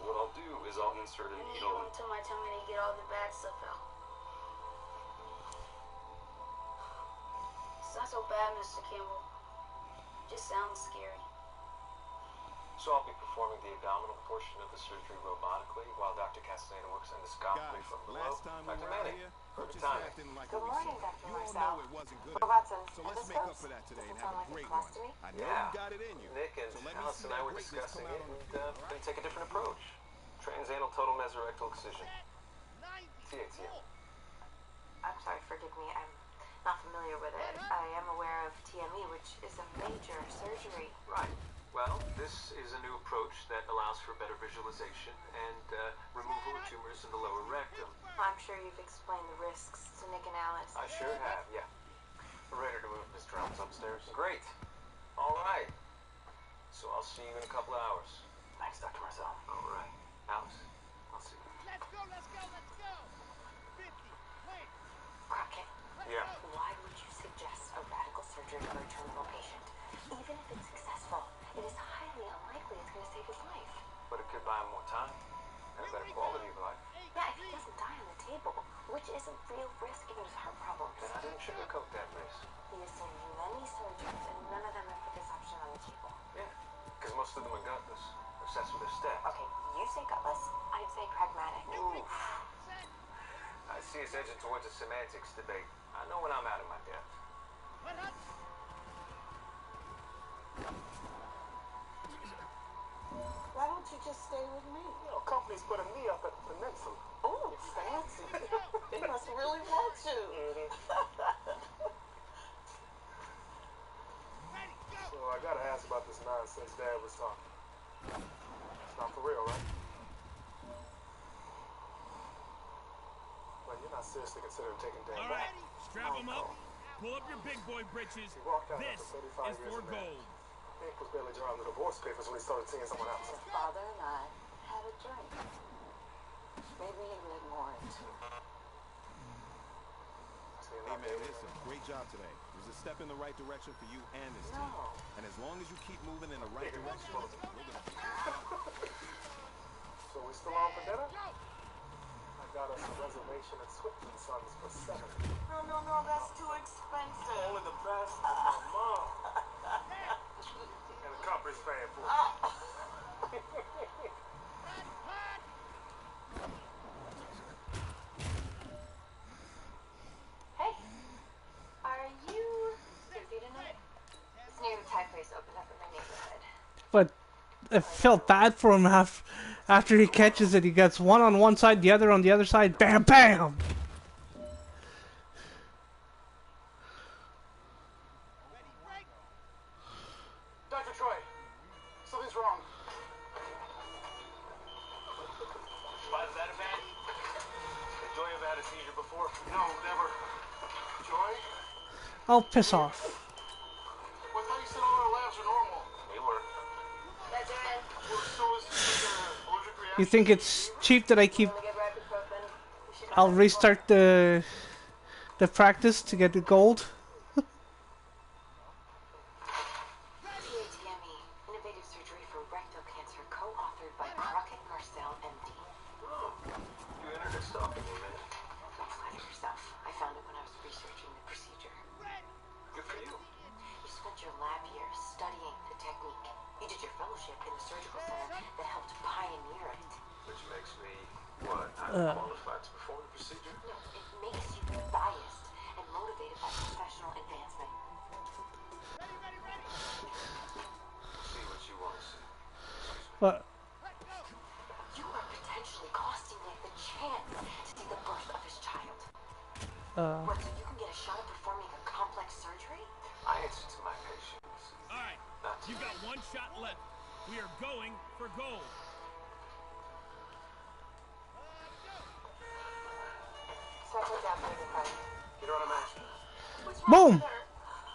Speaker 8: What I'll do is I'll insert a needle
Speaker 5: Into my tummy to get all the bad stuff out. It's not so bad, Mr. Campbell. Just sounds scary.
Speaker 7: So I'll be performing the abdominal portion of the surgery robotically while Dr. Castaneda works endoscopically from below.
Speaker 9: Last time we
Speaker 7: Dr.
Speaker 9: were out
Speaker 7: Manning,
Speaker 9: here,
Speaker 7: perfect
Speaker 9: coaches
Speaker 7: timing.
Speaker 9: acting like
Speaker 5: Good
Speaker 9: we
Speaker 5: morning,
Speaker 9: saw.
Speaker 5: Dr.
Speaker 9: You all
Speaker 5: Marcel.
Speaker 9: know it wasn't good
Speaker 5: Robots
Speaker 9: enough.
Speaker 5: and
Speaker 9: So let's make up
Speaker 5: endoscopes?
Speaker 9: for that today and
Speaker 5: Doesn't
Speaker 9: have
Speaker 5: sound
Speaker 9: a
Speaker 5: like a
Speaker 9: great
Speaker 5: class
Speaker 9: one.
Speaker 5: to me.
Speaker 9: I know
Speaker 7: Yeah.
Speaker 9: you got it in you.
Speaker 7: Nick and
Speaker 9: So let me
Speaker 7: Alice
Speaker 9: see
Speaker 7: and I
Speaker 9: that
Speaker 7: were
Speaker 9: greatness
Speaker 7: discussing
Speaker 9: come
Speaker 7: it,
Speaker 9: out on
Speaker 7: and
Speaker 9: the field,
Speaker 7: gonna take a different approach. Transanal total mesorectal excision. TATM.
Speaker 5: I'm sorry, forgive me. I'm not familiar with it. I am aware of TME, which is a major surgery.
Speaker 7: Right. Well, this is a new approach that allows for better visualization and removal of tumors in the lower rectum.
Speaker 5: I'm sure you've explained the risks to Nick and Alice.
Speaker 7: I sure have, yeah. We're ready to move Mr. Elms upstairs. Great. All right. So I'll see you in a couple of hours.
Speaker 6: Thanks, Dr. Marcel.
Speaker 7: All right. Alice, I'll see you.
Speaker 10: Let's go, let's go, let's go! 50, wait!
Speaker 5: Crockett,
Speaker 7: Yeah.
Speaker 5: why would you suggest a radical surgery for a terminal patient? Even if it's successful, it is highly unlikely it's going to save his life.
Speaker 7: But it could buy him more time and a better quality of life.
Speaker 5: Yeah, if he doesn't die on the table, which is a real risk given his heart problems.
Speaker 7: And I didn't sugarcoat that, Miss.
Speaker 5: He has seen many surgeons, and none of them have put this option on the table.
Speaker 7: Yeah. Because most of them are gutless. Obsessed with their stats.
Speaker 5: Okay, you say gutless, I'd say pragmatic.
Speaker 7: Oof. I see us edging towards a semantics debate. I know when I'm out of my depth.
Speaker 5: Why don't you just stay with me?
Speaker 6: You know, company's putting me up at the peninsula.
Speaker 5: Oh, fancy. They must really want you.
Speaker 6: So I gotta ask about this nonsense Dad was talking. It's not for real, right? Well, you're not seriously considering taking Dad
Speaker 10: All
Speaker 6: back.
Speaker 10: right, strap him up. Pull up your big boy britches.
Speaker 6: He walked out
Speaker 10: This
Speaker 6: after 35
Speaker 10: is
Speaker 6: years
Speaker 10: for
Speaker 6: of marriage.
Speaker 10: gold.
Speaker 6: Nick was barely drawing the divorce papers when he started seeing someone else.
Speaker 5: His father and I had a drink. Maybe he read more into it.
Speaker 9: Hey, man, listen, great job today. It was a step in the right direction for you and this team.
Speaker 5: No.
Speaker 9: And as long as you keep moving in the right direction, we're going to
Speaker 6: So we still on for dinner? I got us a reservation at Swift & Sons for 7.
Speaker 5: No, that's too expensive.
Speaker 6: Only the best of my mom. And the company's paying for it.
Speaker 5: Hey, are you busy tonight? This new Thai place opened up in my neighborhood.
Speaker 3: But I felt bad for him after he catches it. He gets one on one side, the other on the other side. Bam, bam!
Speaker 6: Dr. Troy, something's wrong.
Speaker 7: Spotted that event? Did Joy ever had a seizure before?
Speaker 6: No, never. Joy?
Speaker 3: Oh, piss off.
Speaker 6: Well, I thought you said all our labs are normal.
Speaker 7: They were.
Speaker 5: That's it.
Speaker 6: Well, so is this an allergic reaction?
Speaker 3: You think it's cheap that I keep...
Speaker 5: Wanna get ibuprofen? We should
Speaker 3: I'll restart the practice to get the gold.
Speaker 5: TATME, innovative surgery for rectal cancer, co-authored by Crockett Marcel, MD.
Speaker 7: Oh, you internet stalking me, man.
Speaker 5: Don't flatter yourself. I found it when I was researching the procedure.
Speaker 7: Good for you.
Speaker 5: You spent your lab years studying the technique. You did your fellowship in the surgical center that helped pioneer it.
Speaker 7: Which makes me, what, qualified to perform the procedure?
Speaker 5: No, it makes you biased and motivated by professional advancement.
Speaker 3: But
Speaker 5: You are potentially costing Nick the chance to see the birth of his child. What, so you can get a shot at performing a complex surgery?
Speaker 7: I answer to my patients.
Speaker 10: All right, you've got one shot left. We are going for gold.
Speaker 5: Start with that, baby.
Speaker 7: You know what I'm asking?
Speaker 5: What's wrong
Speaker 3: boom.
Speaker 5: with her?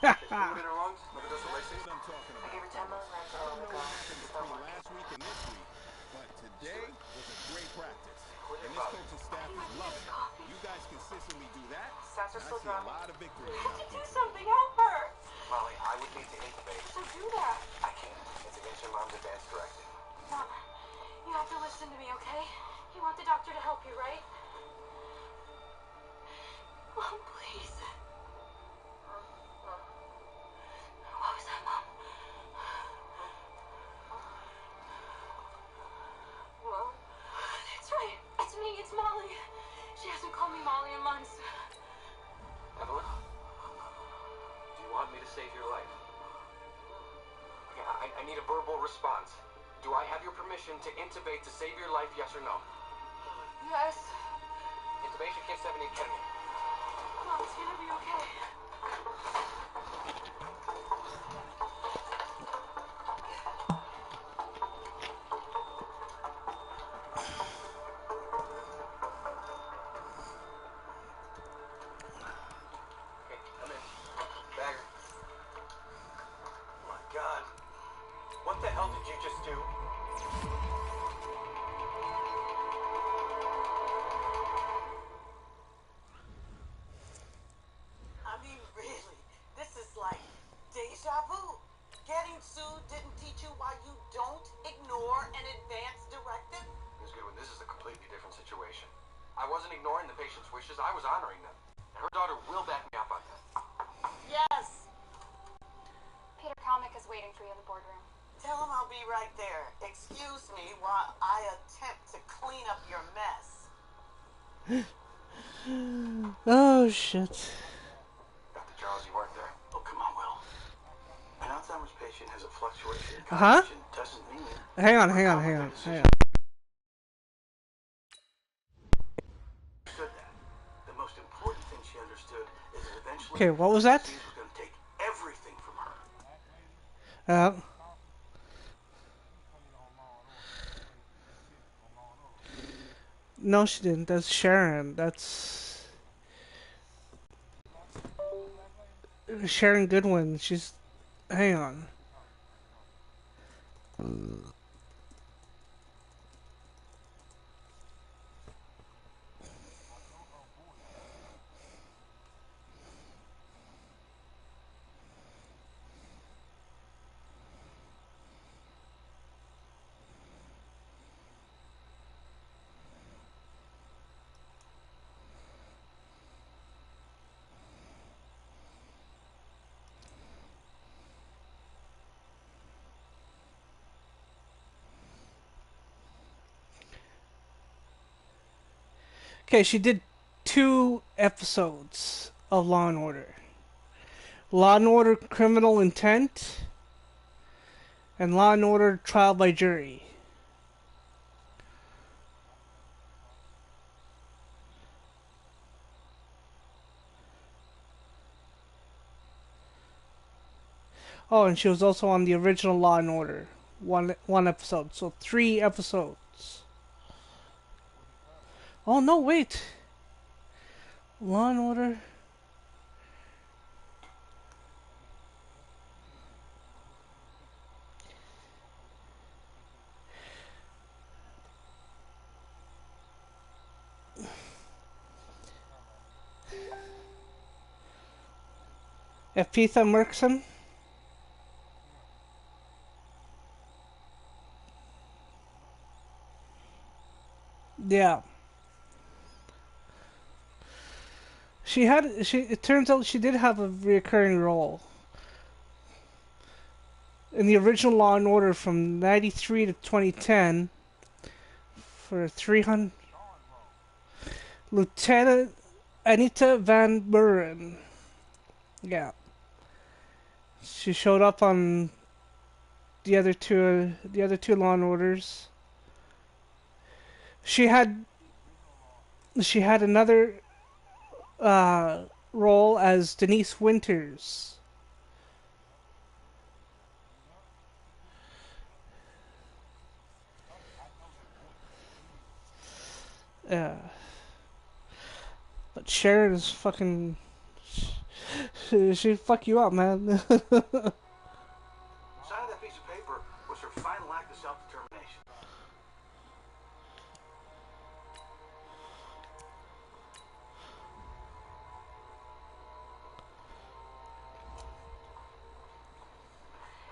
Speaker 7: Fluid in her lungs? Like it does the racing?
Speaker 9: I'm talking
Speaker 5: I
Speaker 9: about.
Speaker 5: gave her 10 milligrams a while ago.
Speaker 9: Happened between last week and this week, but today was a great practice. And this coaching staff is loving it. You guys consistently do that.
Speaker 5: Stats are
Speaker 9: I
Speaker 5: still
Speaker 9: see a
Speaker 5: dropping.
Speaker 9: lot of victories
Speaker 5: You
Speaker 9: now.
Speaker 5: have to do something. Help her.
Speaker 7: Molly, I would need to intubate.
Speaker 5: So do that.
Speaker 7: I can't. It's against your mom's advance directive.
Speaker 5: Mom, you have to listen to me, okay? You want the doctor to help you, right? Mom, please. What was that, Mom? Mom? That's right. It's me. It's Molly. She hasn't called me Molly in months.
Speaker 7: Evelyn? Do you want me to save your life? Yeah, I need a verbal response. Do I have your permission to intubate to save your life, yes or no?
Speaker 5: Yes.
Speaker 7: Intubation kit 70 ketamine.
Speaker 5: Mom, it's gonna be okay.
Speaker 7: Okay, come in. Bagger. Oh my God. What the hell did you just do?
Speaker 11: I mean, really, this is like deja vu. Getting sued didn't teach you why you don't ignore an advance directive?
Speaker 7: Ms. Goodwin, this is a completely different situation. I wasn't ignoring the patient's wishes, I was honoring them. And her daughter will back me up on that.
Speaker 11: Yes.
Speaker 5: Peter Kalmick is waiting for you in the boardroom.
Speaker 11: Tell him I'll be right there. Excuse me while I attempt to clean up your mess.
Speaker 3: Oh shit.
Speaker 7: Dr. Charles, you weren't there.
Speaker 6: Oh, come on, Will. An Alzheimer's patient has a fluctuation in
Speaker 3: Huh?
Speaker 6: cognition. Doesn't mean...
Speaker 3: Hang on.
Speaker 6: Understood that. The most important thing she understood is that eventually...
Speaker 3: Okay, what was that?
Speaker 6: He was going to take everything from her.
Speaker 3: No, she didn't. That's Sharon. That's Sharon Goodwin. She's. Hang on. Okay, she did 2 episodes of Law and Order. Law and Order Criminal Intent and Law and Order Trial by Jury. Oh, and she was also on the original Law and Order. One episode. So 3 episodes. Oh no, wait. Law and Order. Epitha Merkson. Yeah. It turns out she did have a recurring role. In the original Law and Order from 93 to 2010 for 300 Lieutenant Anita Van Buren. Yeah. She showed up on the other two Law and Orders. She had another role as Denise Winters. Yeah. But Sharon is fucking... She'd fuck you up, man.
Speaker 6: Signing that piece of paper was her final act of self-determination.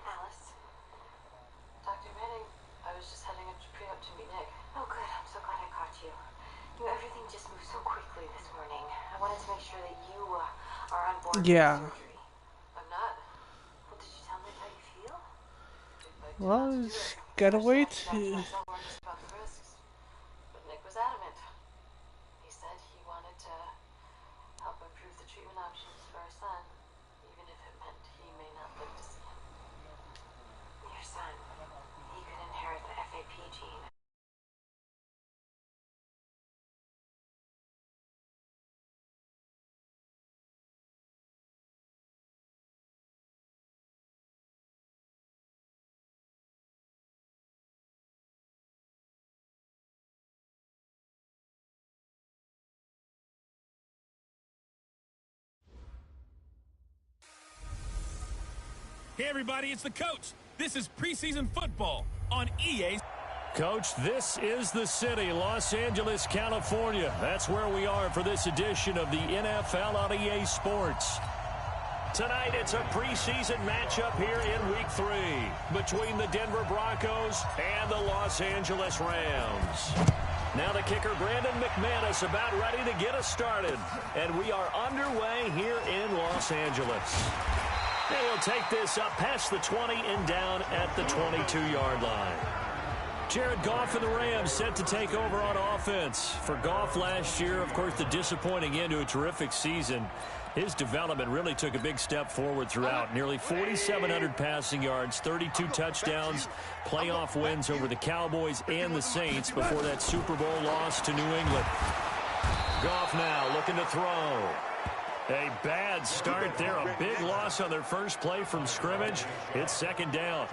Speaker 5: Alice. Dr. Manning, I was just heading up to meet Nick. Oh, good. I'm so glad I caught you. You know, everything just moved so quickly this morning. I wanted to make sure that you are on board with the surgery. I'm not. Well, did you tell Nick how you feel?
Speaker 3: Well, just gotta wait.
Speaker 5: But Nick was adamant. He said he wanted to help improve the treatment options for our son, even if it meant he may not live to see him. Your son, he could inherit the FAP gene.
Speaker 10: Hey, everybody, it's the coach. This is preseason football on EA.
Speaker 2: Coach, this is the city, Los Angeles, California. That's where we are for this edition of the NFL on EA Sports. Tonight, it's a preseason matchup here in Week 3 between the Denver Broncos and the Los Angeles Rams. Now the kicker, Brandon McManus, about ready to get us started. And we are underway here in Los Angeles. And he'll take this up past the 20 and down at the 22-yard line. Jared Goff and the Rams set to take over on offense. For Goff last year, of course, the disappointing end to a terrific season. His development really took a big step forward throughout. Nearly 4,700 passing yards, 32 touchdowns, playoff wins over the Cowboys and the Saints before that Super Bowl loss to New England. Goff now looking to throw. A bad start there. A big loss on their first play from scrimmage. It's second down.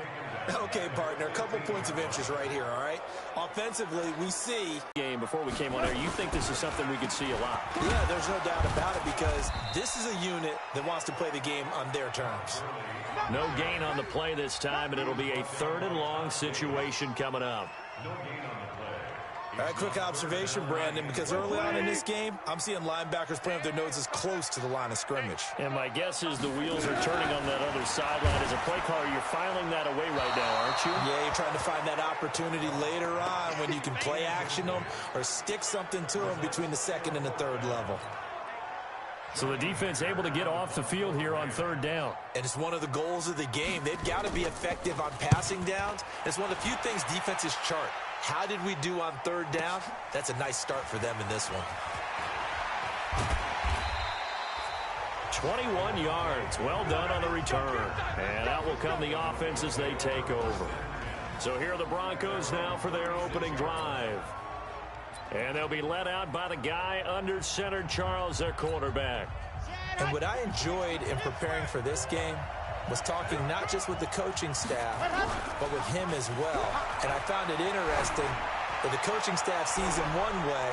Speaker 1: Okay, partner, a couple points of interest right here, all right? Offensively, we see...
Speaker 2: Game before we came on air, you think this is something we could see a lot?
Speaker 1: Yeah, there's no doubt about it because this is a unit that wants to play the game on their terms.
Speaker 2: No gain on the play this time, and it'll be a 3rd and long situation coming up.
Speaker 1: All right, quick observation, Brandon, because early on in this game, I'm seeing linebackers playing with their noses close to the line of scrimmage.
Speaker 2: And my guess is the wheels are turning on that other sideline. As a play caller, you're filing that away right now, aren't you?
Speaker 1: Yeah, you're trying to find that opportunity later on when you can play action them or stick something to them between the 2nd and the 3rd level.
Speaker 2: So the defense able to get off the field here on 3rd down.
Speaker 1: And it's one of the goals of the game. They've got to be effective on passing downs. It's one of the few things defenses chart. How did we do on 3rd down? That's a nice start for them in this one.
Speaker 2: 21 yards. Well done on the return. And out will come the offense as they take over. So here are the Broncos now for their opening drive. And they'll be led out by the guy under center, Charles, their quarterback.
Speaker 1: And what I enjoyed in preparing for this game was talking not just with the coaching staff, but with him as well. And I found it interesting that the coaching staff sees him one way,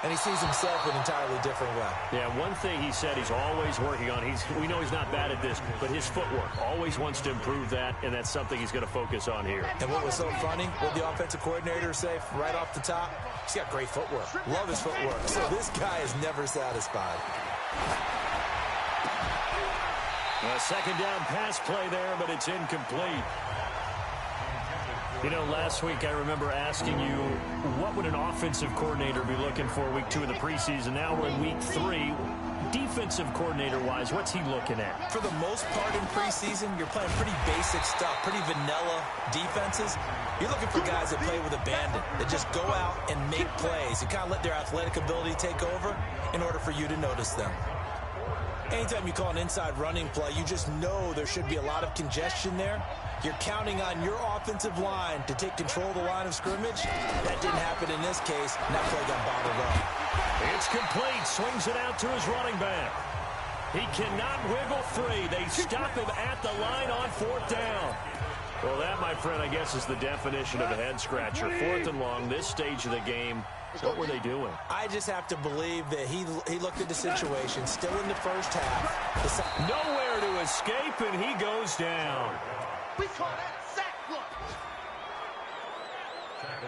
Speaker 1: and he sees himself an entirely different way.
Speaker 2: Yeah, one thing he said he's always working on, we know he's not bad at this, but his footwork, always wants to improve that, and that's something he's going to focus on here.
Speaker 1: And what was so funny, what the offensive coordinator say right off the top? He's got great footwork. Love his footwork. So this guy is never satisfied.
Speaker 2: A 2nd down pass play there, but it's incomplete. You know, last week I remember asking you, what would an offensive coordinator be looking for week 2 of the preseason? Now we're in week 3. Defensive coordinator-wise, what's he looking at?
Speaker 1: For the most part in preseason, you're playing pretty basic stuff, pretty vanilla defenses. You're looking for guys that play with abandon, that just go out and make plays and kind of let their athletic ability take over in order for you to notice them. Anytime you call an inside running play, you just know there should be a lot of congestion there. You're counting on your offensive line to take control of the line of scrimmage. That didn't happen in this case, and that play got bottled up.
Speaker 2: It's complete. Swings it out to his running back. He cannot wiggle free. They stop him at the line on 4th down. Well, that, my friend, I guess is the definition of a head-scratcher. 4th and long, this stage of the game. What were they doing?
Speaker 1: I just have to believe that he looked at the situation, still in the first half.
Speaker 2: Nowhere to escape, and he goes down.
Speaker 12: We call that sack block.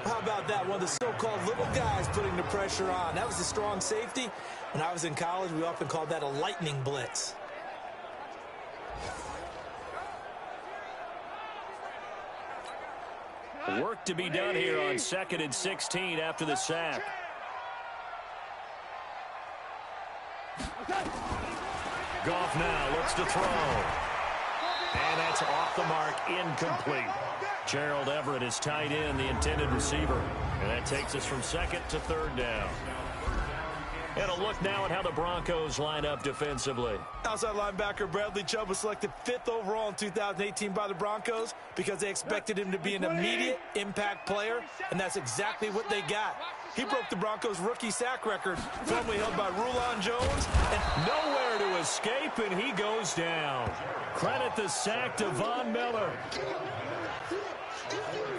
Speaker 1: How about that? One of the so-called little guys putting the pressure on. That was a strong safety. When I was in college, we often called that a lightning blitz.
Speaker 2: Work to be done here on 2nd and 16 after the sack. Goff now looks to throw. And that's off the mark, incomplete. Gerald Everett is tied in, the intended receiver. And that takes us from 2nd to 3rd down. And a look now at how the Broncos line up defensively.
Speaker 1: Outside linebacker Bradley Chubb was selected 5th overall in 2018 by the Broncos because they expected him to be an immediate impact player, and that's exactly what they got. He broke the Broncos' rookie sack record, formerly held by Rulon Jones.
Speaker 2: And nowhere to escape, and he goes down. Credit the sack to Von Miller.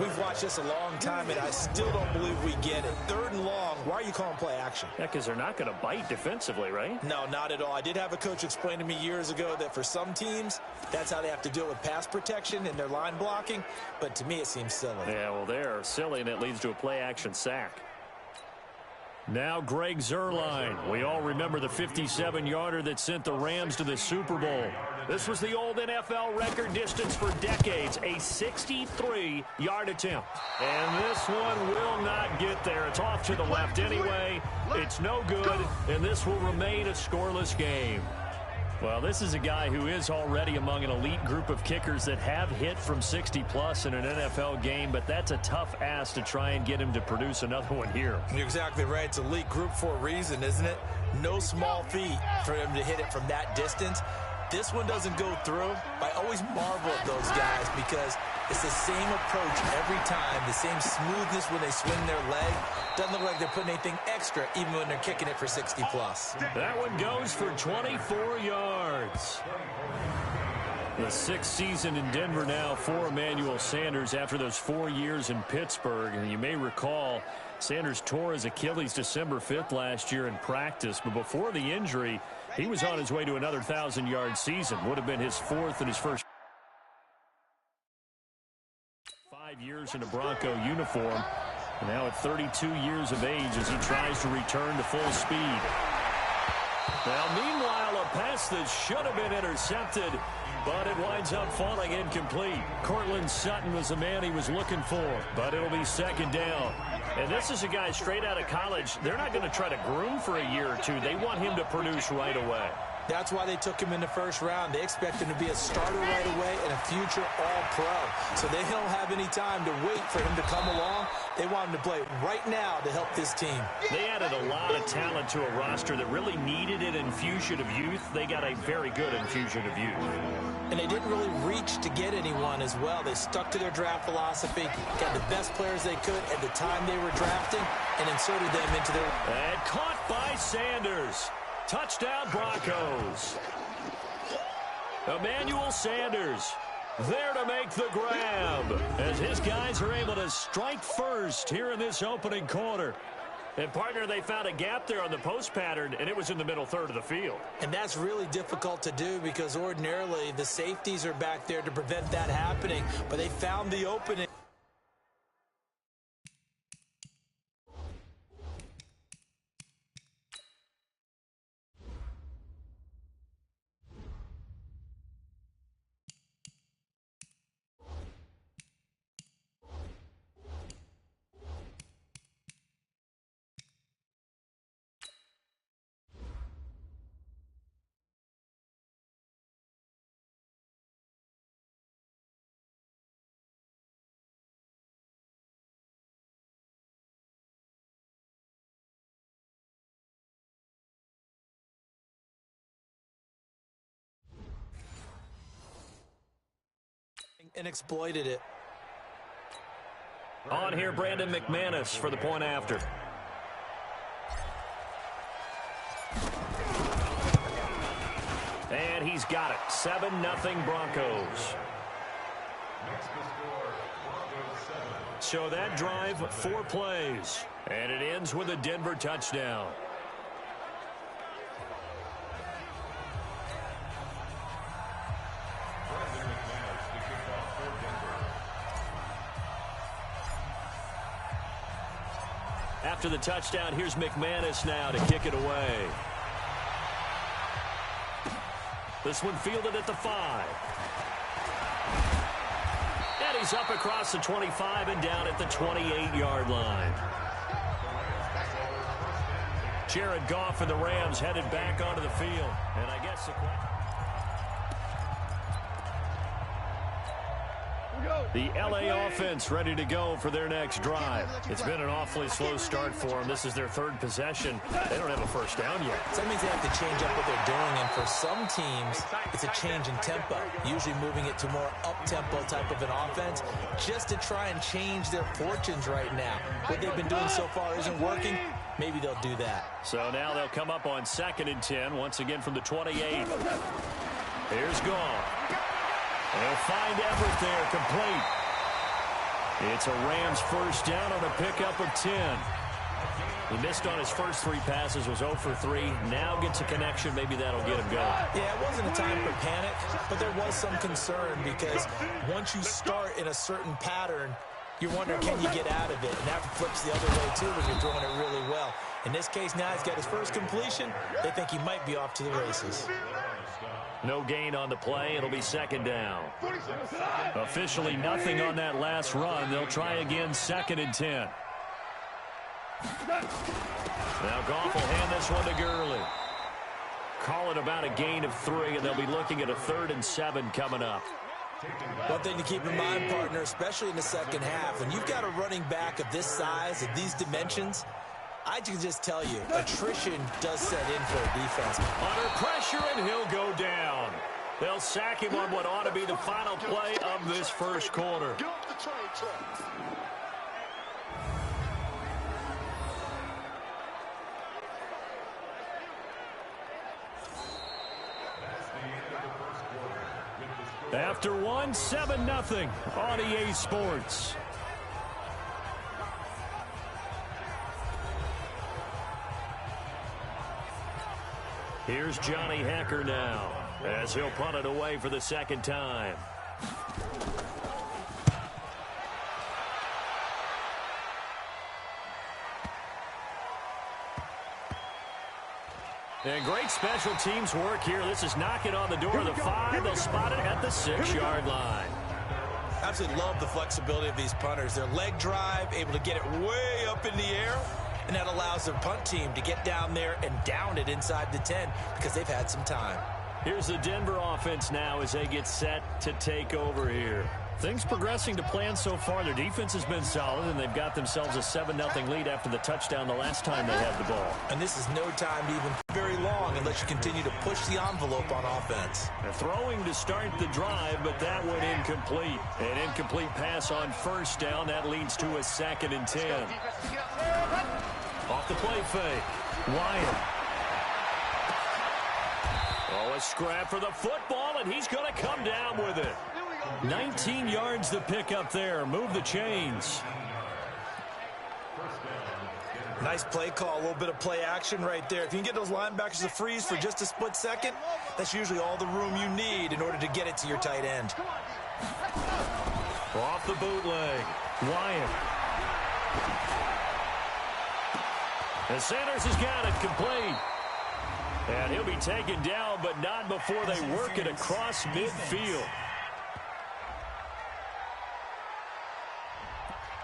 Speaker 1: We've watched this a long time, and I still don't believe we get it. 3rd and long, why are you calling play action?
Speaker 2: Yeah, because they're not going to bite defensively, right?
Speaker 1: No, not at all. I did have a coach explain to me years ago that for some teams, that's how they have to deal with pass protection and their line blocking. But to me, it seems silly.
Speaker 2: Yeah, well, they're silly, and it leads to a play action sack. Now Greg Zuerlein. We all remember the 57-yarder that sent the Rams to the Super Bowl. This was the old NFL record distance for decades, a 63-yard attempt. And this one will not get there. It's off to the left anyway. It's no good, and this will remain a scoreless game. Well, this is a guy who is already among an elite group of kickers that have hit from 60-plus in an NFL game, but that's a tough ask to try and get him to produce another one here.
Speaker 1: You're exactly right. It's elite group for a reason, isn't it? No small feat for him to hit it from that distance. This one doesn't go through. I always marvel at those guys because it's the same approach every time, the same smoothness when they swing their leg. Doesn't look like they're putting anything extra even when they're kicking it for 60-plus.
Speaker 2: That one goes for 24 yards. The 6th season in Denver now for Emmanuel Sanders after those 4 years in Pittsburgh. And you may recall Sanders tore his Achilles December 5th last year in practice. But before the injury, he was on his way to another 1,000-yard season. Would have been his 4th in his first 5 years in a Bronco uniform. And now at 32 years of age as he tries to return to full speed. Now, meanwhile, a pass that should have been intercepted, but it winds up falling incomplete. Cortland Sutton was the man he was looking for, but it'll be 2nd down. And this is a guy straight out of college. They're not going to try to groom for a year or two. They want him to produce right away.
Speaker 1: That's why they took him in the first round. They expect him to be a starter right away and a future All-Pro. So they don't have any time to wait for him to come along. They want him to play right now to help this team.
Speaker 2: They added a lot of talent to a roster that really needed an infusion of youth. They got a very good infusion of youth.
Speaker 1: And they didn't really reach to get anyone as well. They stuck to their draft philosophy, got the best players they could at the time they were drafting, and inserted them into their...
Speaker 2: And caught by Sanders. Touchdown, Broncos. Emmanuel Sanders there to make the grab as his guys are able to strike first here in this opening quarter. And, partner, they found a gap there on the post pattern, and it was in the middle third of the field.
Speaker 1: And that's really difficult to do because ordinarily the safeties are back there to prevent that happening. But they found the opening. and exploited it.
Speaker 2: On here, Brandon McManus for the point after. And he's got it. 7-0 Broncos. So that drive, 4 plays. And it ends with a Denver touchdown. After the touchdown, here's McManus now to kick it away. This one fielded at the 5. And he's up across the 25 and down at the 28-yard line. Jared Goff and the Rams headed back onto the field. And I guess the question... The L.A. offense ready to go for their next drive. It's been an awfully slow start for them. This is their 3rd possession. They don't have a first down yet.
Speaker 1: So that means they have to change up what they're doing, and for some teams, it's a change in tempo, usually moving it to more up-tempo type of an offense just to try and change their fortunes right now. What they've been doing so far isn't working. Maybe they'll do that.
Speaker 2: So now they'll come up on 2nd and 10, once again from the 28. Here's Goff. They'll find Everett there, complete. It's a Rams first down on a pickup of 10. He missed on his first 3 passes, was 0 for 3. Now gets a connection. Maybe that'll get him going.
Speaker 1: Yeah, it wasn't a time for panic, but there was some concern because once you start in a certain pattern, you're wondering, can you get out of it? And that flips the other way, too, when you're throwing it really well. In this case, now he's got his first completion. They think he might be off to the races.
Speaker 2: No gain on the play. It'll be 2nd down. Officially nothing on that last run. They'll try again 2nd and 10. Now Goff will hand this one to Gurley. Call it about a gain of 3, and they'll be looking at a 3rd and 7 coming up.
Speaker 1: One thing to keep in mind, partner, especially in the second half, when you've got a running back of this size, of these dimensions, I can just tell you, attrition does set in for a defense.
Speaker 2: Under pressure, and he'll go down. They'll sack him on what ought to be the final play of this first quarter.
Speaker 12: Get off the train tracks.
Speaker 2: After 1, 7-0 on EA Sports. Here's Johnny Hecker now as he'll punt it away for the 2nd time. And great special teams work here. This is knocking on the door of the 5. They'll spot it at the 6-yard line.
Speaker 1: Absolutely love the flexibility of these punters. Their leg drive, able to get it way up in the air, and that allows their punt team to get down there and down it inside the 10 because they've had some time.
Speaker 2: Here's the Denver offense now as they get set to take over here. Things progressing to plan so far. Their defense has been solid, and they've got themselves a 7-0 lead after the touchdown the last time they had the ball.
Speaker 1: And this is no time to even very long unless you continue to push the envelope on offense.
Speaker 2: They're throwing to start the drive, but that went incomplete. An incomplete pass on first down. That leads to a 2nd and 10. Off the play fake. Wyatt. Oh, a scrap for the football, and he's going to come down with it. 19 yards to pick up there. Move the chains.
Speaker 1: Nice play call. A little bit of play action right there. If you can get those linebackers to freeze for just a split second, that's usually all the room you need in order to get it to your tight end.
Speaker 2: Off the bootleg. Wyatt. And Sanders has got it complete. And he'll be taken down, but not before they work it across midfield.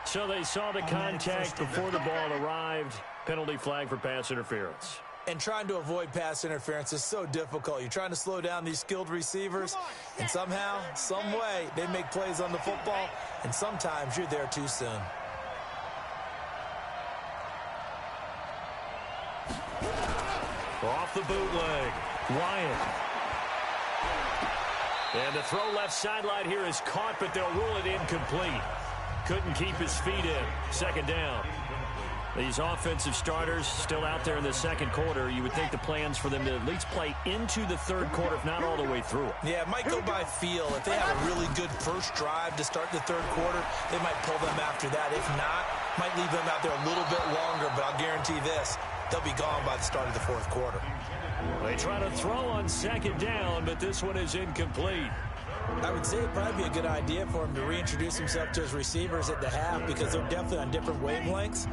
Speaker 2: So they saw the contact before the ball arrived. Penalty flag for pass interference.
Speaker 1: And trying to avoid pass interference is so difficult. You're trying to slow down these skilled receivers, and somehow, some way, they make plays on the football, and sometimes you're there too soon.
Speaker 2: Off the bootleg. Wyatt. And the throw left sideline here is caught, but they'll rule it incomplete. Couldn't keep his feet in. Second down. These offensive starters still out there in the second quarter. You would think the plans for them to at least play into the third quarter, if not all the way through.
Speaker 1: Yeah, it might go by feel. If they have a really good first drive to start the third quarter, they might pull them after that. If not, might leave them out there a little bit longer, but I'll guarantee this, they'll be gone by the start of the fourth quarter.
Speaker 2: They try to throw on second down, but this one is incomplete.
Speaker 1: I would say it'd probably be a good idea for him to reintroduce himself to his receivers at the half because they're definitely on different wavelengths.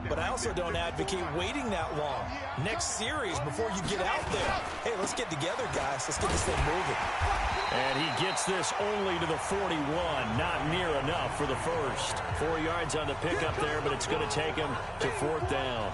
Speaker 1: But I also don't advocate waiting that long. Next series, before you get out there, hey, let's get together, guys. Let's get this thing moving.
Speaker 2: And he gets this only to the 41. Not near enough for the first. 4 yards on the pickup there, but it's going to take him to fourth down.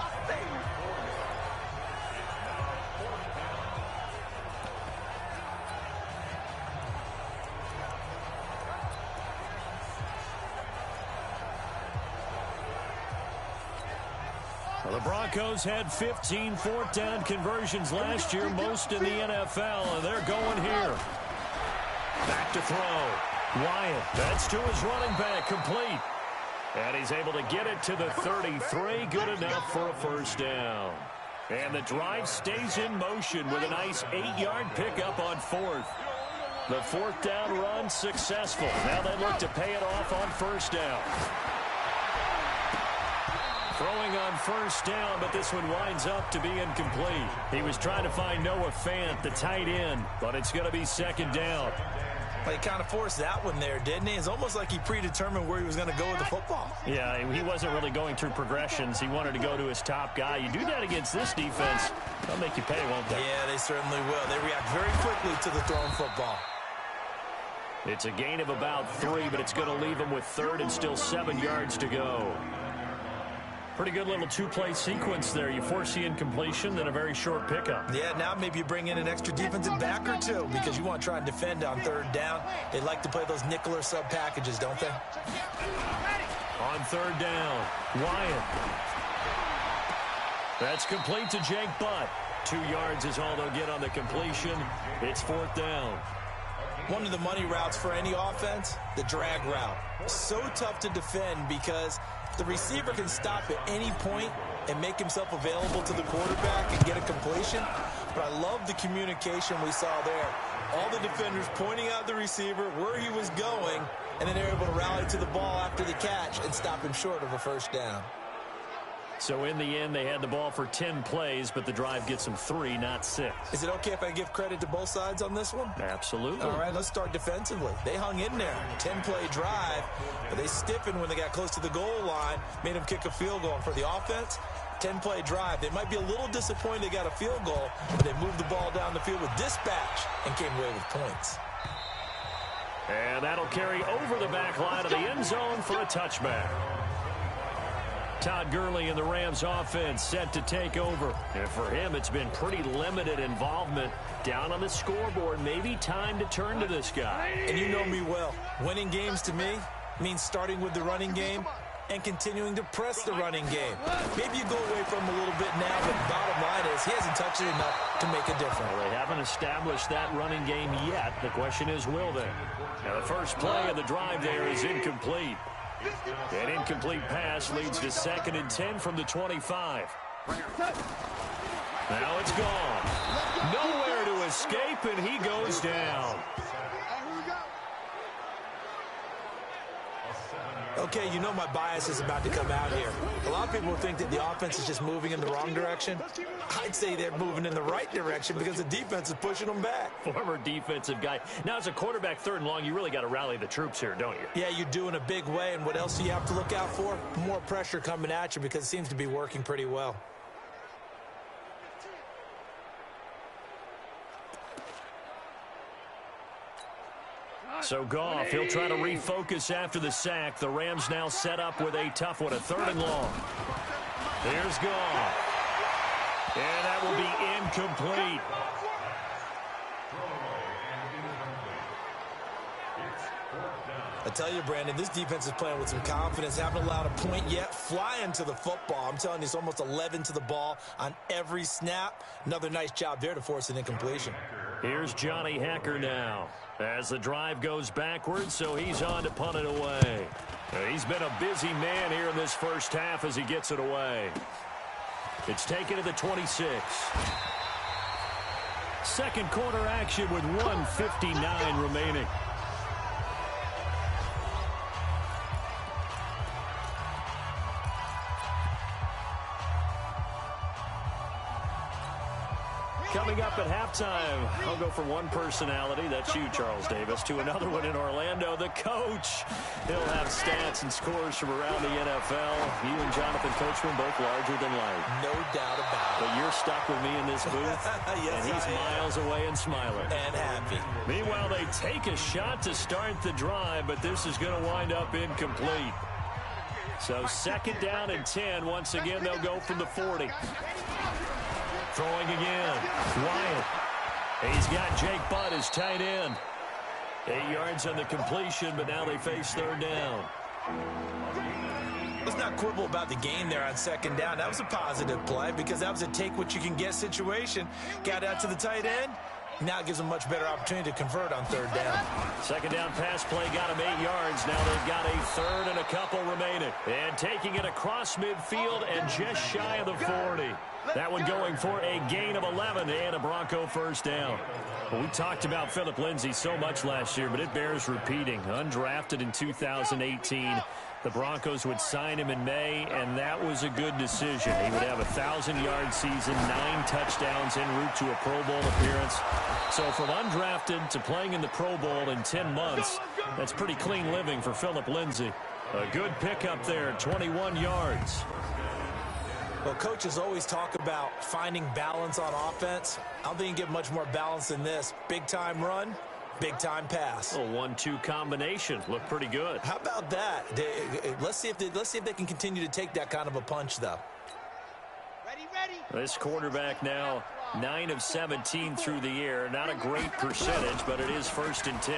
Speaker 2: Well, the Broncos had 15 fourth down conversions last year, most in the NFL, and they're going here. Back to throw. Wyatt, that's to his running back, complete. And he's able to get it to the 33, good enough for a first down. And the drive stays in motion with a nice 8-yard pickup on fourth. The fourth down run successful. Now they look to pay it off on first down. Throwing on first down, but this one winds up to be incomplete. He was trying to find Noah Fant, the tight end, but it's going to be second down.
Speaker 1: Well, he kind of forced that one there, didn't he? It's almost like he predetermined where he was going to go with the football.
Speaker 2: Yeah, he wasn't really going through progressions. He wanted to go to his top guy. You do that against this defense, they'll make you pay, won't they?
Speaker 1: Yeah, they certainly will. They react very quickly to the thrown football.
Speaker 2: It's a gain of about 3, but it's going to leave him with third and still 7 yards to go. Pretty good little two-play sequence there. You force the incompletion, then a very short pickup.
Speaker 1: Yeah, now maybe you bring in an extra defensive back or two because you want to try and defend on third down. They like to play those nickel or sub packages, don't they?
Speaker 2: On third down, Wyatt. That's complete to Jake Butt. 2 yards is all they'll get on the completion. It's fourth down.
Speaker 1: One of the money routes for any offense, the drag route. So tough to defend because the receiver can stop at any point and make himself available to the quarterback and get a completion. But I love the communication we saw there. All the defenders pointing out the receiver, where he was going, and then they're able to rally to the ball after the catch and stop him short of a first down.
Speaker 2: So in the end, they had the ball for 10 plays, but the drive gets them 3, not 6.
Speaker 1: Is it okay if I give credit to both sides on this one?
Speaker 2: Absolutely.
Speaker 1: All right, let's start defensively. They hung in there. 10-play drive, but they stiffened when they got close to the goal line, made them kick a field goal. And for the offense, 10-play drive. They might be a little disappointed they got a field goal, but they moved the ball down the field with dispatch and came away with points.
Speaker 2: And that'll carry over the back line of the end zone for a touchback. Todd Gurley and the Rams offense set to take over. And for him, it's been pretty limited involvement. Down on the scoreboard, maybe time to turn to this guy.
Speaker 1: And you know me well. Winning games to me means starting with the running game and continuing to press the running game. Maybe you go away from him a little bit now, but bottom line is he hasn't touched it enough to make a difference.
Speaker 2: Well, they haven't established that running game yet. The question is, will they? Now, the first play of the drive there is incomplete. An incomplete pass leads to 2nd and 10 from the 25. Now it's gone. Nowhere to escape, and he goes down.
Speaker 1: Okay, you know my bias is about to come out here. A lot of people think that the offense is just moving in the wrong direction. I'd say they're moving in the right direction because the defense is pushing them back.
Speaker 2: Former defensive guy. Now, as a quarterback, 3rd and long, you really got to rally the troops here, don't you?
Speaker 1: Yeah, you do in a big way. And what else do you have to look out for? More pressure coming at you because it seems to be working pretty well.
Speaker 2: So Goff, he'll try to refocus after the sack. The Rams now set up with a tough one, a 3rd and long. Here's Goff. And that will be incomplete.
Speaker 1: I tell you, Brandon, this defense is playing with some confidence. Haven't allowed a point yet. Flying to the football. I'm telling you, it's almost 11 to the ball on every snap. Another nice job there to force an incompletion.
Speaker 2: Here's Johnny Hacker now as the drive goes backwards, so he's on to punt it away. He's been a busy man here in this first half as he gets it away. It's taken to the 26. Second quarter action with 1:59 remaining. Coming up at halftime, I'll go from one personality, that's you, Charles Davis, to another one in Orlando, the coach. He'll have stats and scores from around the NFL. You and Jonathan Coachman both larger than life.
Speaker 1: No doubt about it.
Speaker 2: But you're stuck with me in this booth,
Speaker 1: yes,
Speaker 2: and he's miles away and smiling.
Speaker 1: And happy.
Speaker 2: Meanwhile, they take a shot to start the drive, but this is going to wind up incomplete. So second down and 10. Once again, they'll go from the 40. Throwing again. Wyatt. He's got Jake Butt as tight end. 8 yards on the completion, but now they face third down.
Speaker 1: Let's not quibble about the game there on second down. That was a positive play because that was a take-what-you-can-get situation. Got out to the tight end. Now it gives them a much better opportunity to convert on third down.
Speaker 2: Second down pass play got them 8 yards. Now they've got a third and a couple remaining. And taking it across midfield and just shy of the 40. That one going for a gain of 11 and a Bronco first down. Well, we talked about Philip Lindsay so much last year, but it bears repeating. Undrafted in 2018. The Broncos would sign him in May, and that was a good decision. He would have a 1,000-yard season, 9 touchdowns en route to a Pro Bowl appearance. So from undrafted to playing in the Pro Bowl in 10 months, that's pretty clean living for Philip Lindsay. A good pickup there, 21 yards.
Speaker 1: Well, coaches always talk about finding balance on offense. I don't think you get much more balance than this. Big-time run, big-time pass.
Speaker 2: A 1-2 combination. Looked pretty good.
Speaker 1: How about that? Let's see if they can continue to take that kind of a punch, though.
Speaker 2: This quarterback now 9 of 17 through the air. Not a great percentage, but it is 1st and 10.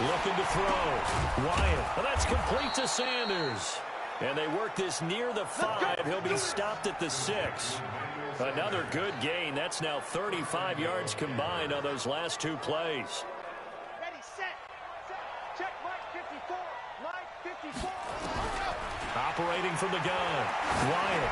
Speaker 2: Looking to throw. Wyatt. Well, that's complete to Sanders. And they work this near the 5. He'll be stopped at the 6. Another good gain. That's now 35 yards combined on those last 2 plays.
Speaker 12: Ready, set. Check mark 54. Line 54.
Speaker 2: Operating from the gun. Wyatt.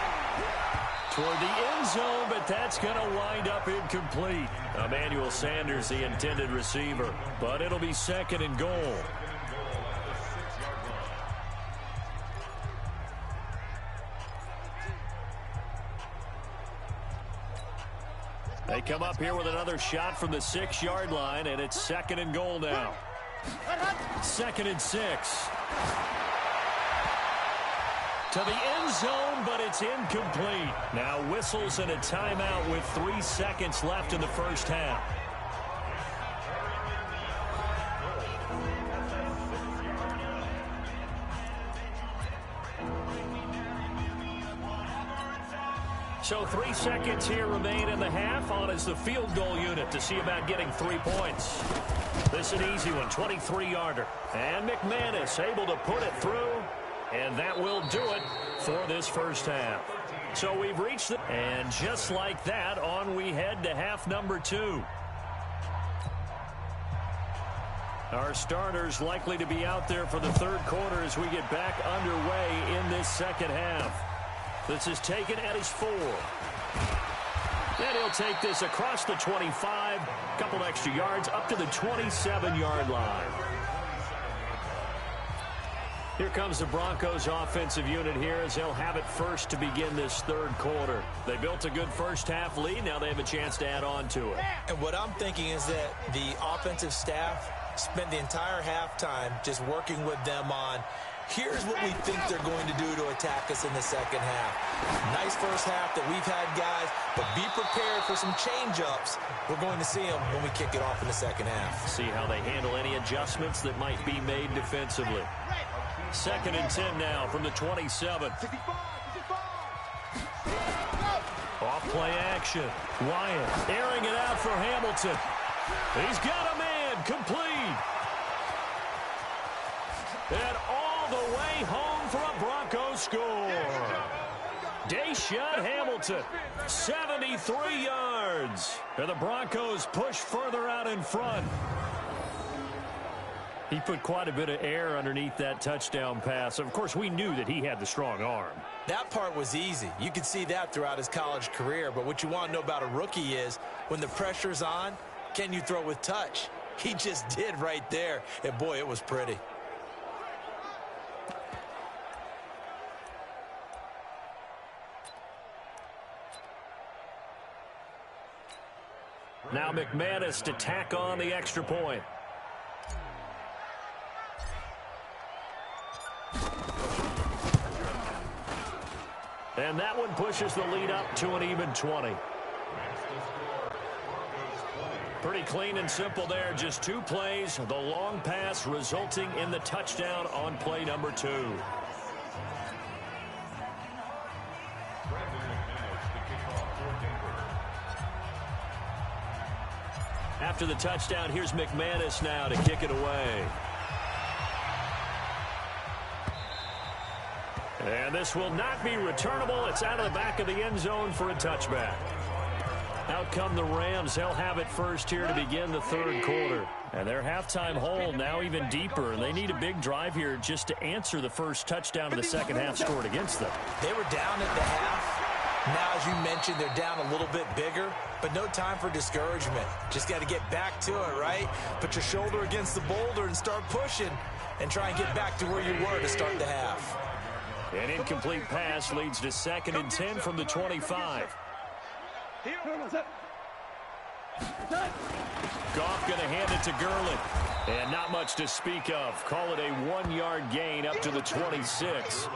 Speaker 2: Toward the end zone, but that's going to wind up incomplete. Emmanuel Sanders, the intended receiver. But it'll be 2nd and goal. They come up here with another shot from the 6-yard line, and it's 2nd and goal now. 2nd and 6. To the end zone, but it's incomplete. Now whistles and a timeout with 3 seconds left in the first half. So 3 seconds here remain in the half. On is the field goal unit to see about getting 3 points. This is an easy one, 23-yarder. And McManus able to put it through. And that will do it for this first half. So we've reached the... And just like that, on we head to half number 2. Our starters likely to be out there for the third quarter as we get back underway in this second half. This is taken at his 4. Then he'll take this across the 25. Couple extra yards up to the 27-yard line. Here comes the Broncos offensive unit here as they'll have it first to begin this third quarter. They built a good first half lead. Now they have a chance to add on to it.
Speaker 1: And what I'm thinking is that the offensive staff spent the entire halftime just working with them on here's what we think they're going to do to attack us in the second half. Nice first half that we've had, guys, but be prepared for some change-ups. We're going to see them when we kick it off in the second half.
Speaker 2: See how they handle any adjustments that might be made defensively. 2nd and 10 now from the 27. Off play action. Wyatt airing it out for Hamilton. He's got a man complete. And all the way home for a Broncos score. Deshaun Hamilton, 73 yards. And the Broncos push further out in front. He put quite a bit of air underneath that touchdown pass. Of course, we knew that he had the strong arm.
Speaker 1: That part was easy. You could see that throughout his college career. But what you want to know about a rookie is when the pressure's on, can you throw with touch? He just did right there. And, boy, it was pretty.
Speaker 2: Now McManus to tack on the extra point. And that one pushes the lead up to an even 20. Pretty clean and simple there. Just 2 plays. The long pass resulting in the touchdown on play number 2. After the touchdown, here's McManus now to kick it away. And this will not be returnable. It's out of the back of the end zone for a touchback. Out come the Rams. They'll have it first here to begin the 3rd quarter. And their halftime hole now even deeper. And they need a big drive here just to answer the first touchdown of the second half scored against them.
Speaker 1: They were down at the half. Now, as you mentioned, they're down a little bit bigger, but no time for discouragement. Just got to get back to it, right? Put your shoulder against the boulder and start pushing and try and get back to where you were to start the half.
Speaker 2: An incomplete pass leads to 2nd and 10 from the 25. Goff going to hand it to Gurley. And not much to speak of. Call it a 1-yard gain up to the 26.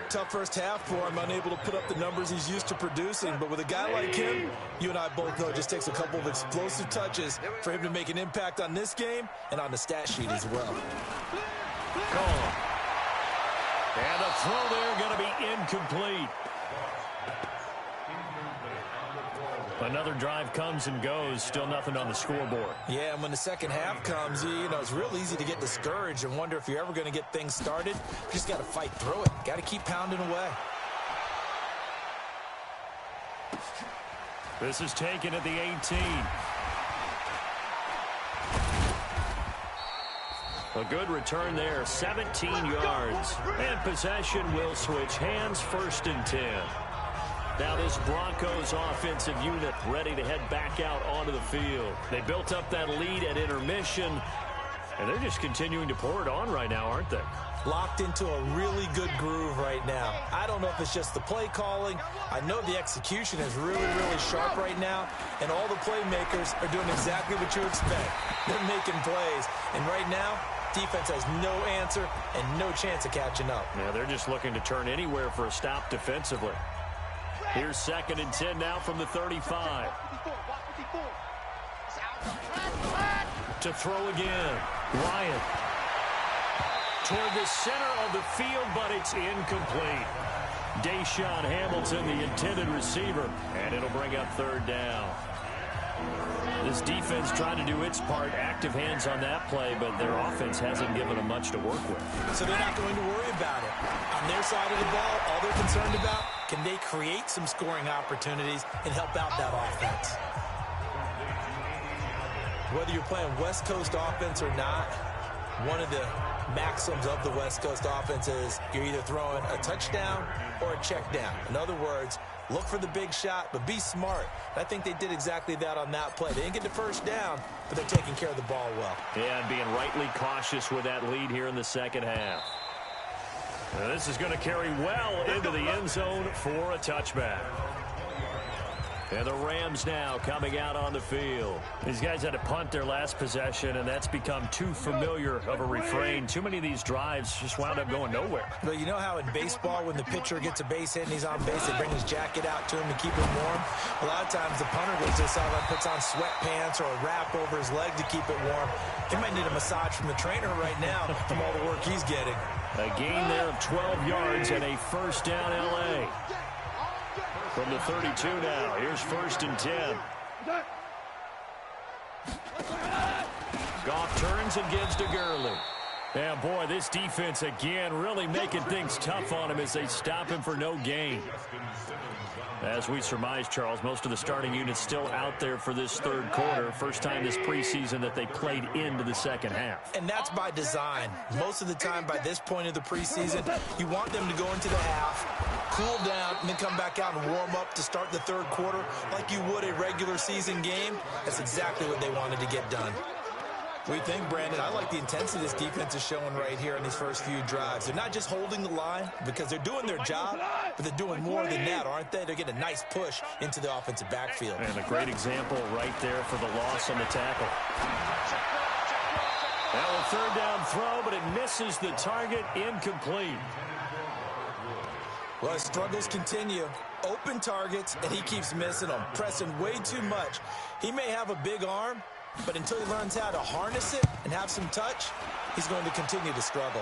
Speaker 1: Tough first half for him, unable to put up the numbers he's used to producing. But with a guy like him, you and I both know it just takes a couple of explosive touches for him to make an impact on this game and on the stat sheet as well.
Speaker 2: Call. And the throw there going to be incomplete. Another drive comes and goes. Still nothing on the scoreboard.
Speaker 1: Yeah, and when the second half comes, you know, it's real easy to get discouraged and wonder if you're ever going to get things started. You just got to fight through it. Got to keep pounding away.
Speaker 2: This is taken at the 18. A good return there, 17 yards. And possession will switch hands, 1st and 10. Now this Broncos offensive unit ready to head back out onto the field. They built up that lead at intermission, and they're just continuing to pour it on right now, aren't they?
Speaker 1: Locked into a really good groove right now. I don't know if it's just the play calling. I know the execution is really, really sharp right now, and all the playmakers are doing exactly what you expect. They're making plays, and right now, defense has no answer and no chance of catching up.
Speaker 2: Yeah, they're just looking to turn anywhere for a stop defensively. Here's 2nd and 10 now from the 35. To throw again. Ryan. Toward the center of the field, but it's incomplete. Deshaun Hamilton, the intended receiver, and it'll bring up 3rd down. This defense trying to do its part, active hands on that play, but their offense hasn't given them much to work with.
Speaker 1: So they're not going to worry about it. On their side of the ball, all they're concerned about, can they create some scoring opportunities and help out that offense? Whether you're playing West Coast offense or not, one of the maxims of the West Coast offense is you're either throwing a touchdown or a check down. In other words, look for the big shot, but be smart. I think they did exactly that on that play. They didn't get the first down, but they're taking care of the ball well.
Speaker 2: Yeah, and being rightly cautious with that lead here in the second half. Now this is going to carry well into the end zone for a touchback. And the Rams now coming out on the field. These guys had to punt their last possession, and that's become too familiar of a refrain. Too many of these drives just wound up going nowhere.
Speaker 1: But you know how in baseball, when the pitcher gets a base hit and he's on base, they bring his jacket out to him to keep him warm? A lot of times the punter goes to the sideline, puts on sweatpants or a wrap over his leg to keep it warm. He might need a massage from the trainer right now from all the work he's getting.
Speaker 2: A gain there of 12 yards and a 1st down L.A. From the 32 now, here's 1st and 10. Goff turns and gives to Gurley. Yeah, boy, this defense again really making things tough on him as they stop him for no gain. As we surmise, Charles, most of the starting units still out there for this third quarter. First time this preseason that they played into the second half.
Speaker 1: And that's by design. Most of the time by this point of the preseason, you want them to go into the half, cool down, and then come back out and warm up to start the third quarter like you would a regular season game. That's exactly what they wanted to get done. We think, Brandon, I like the intensity this defense is showing right here in these first few drives. They're not just holding the line because they're doing their job, but they're doing more than that, aren't they? They're getting a nice push into the offensive backfield.
Speaker 2: And a great example right there for the loss on the tackle. Now a third down throw, but it misses the target, incomplete.
Speaker 1: Well, his struggles continue. Open targets, and he keeps missing them, pressing way too much. He may have a big arm, but until he learns how to harness it and have some touch, he's going to continue to struggle.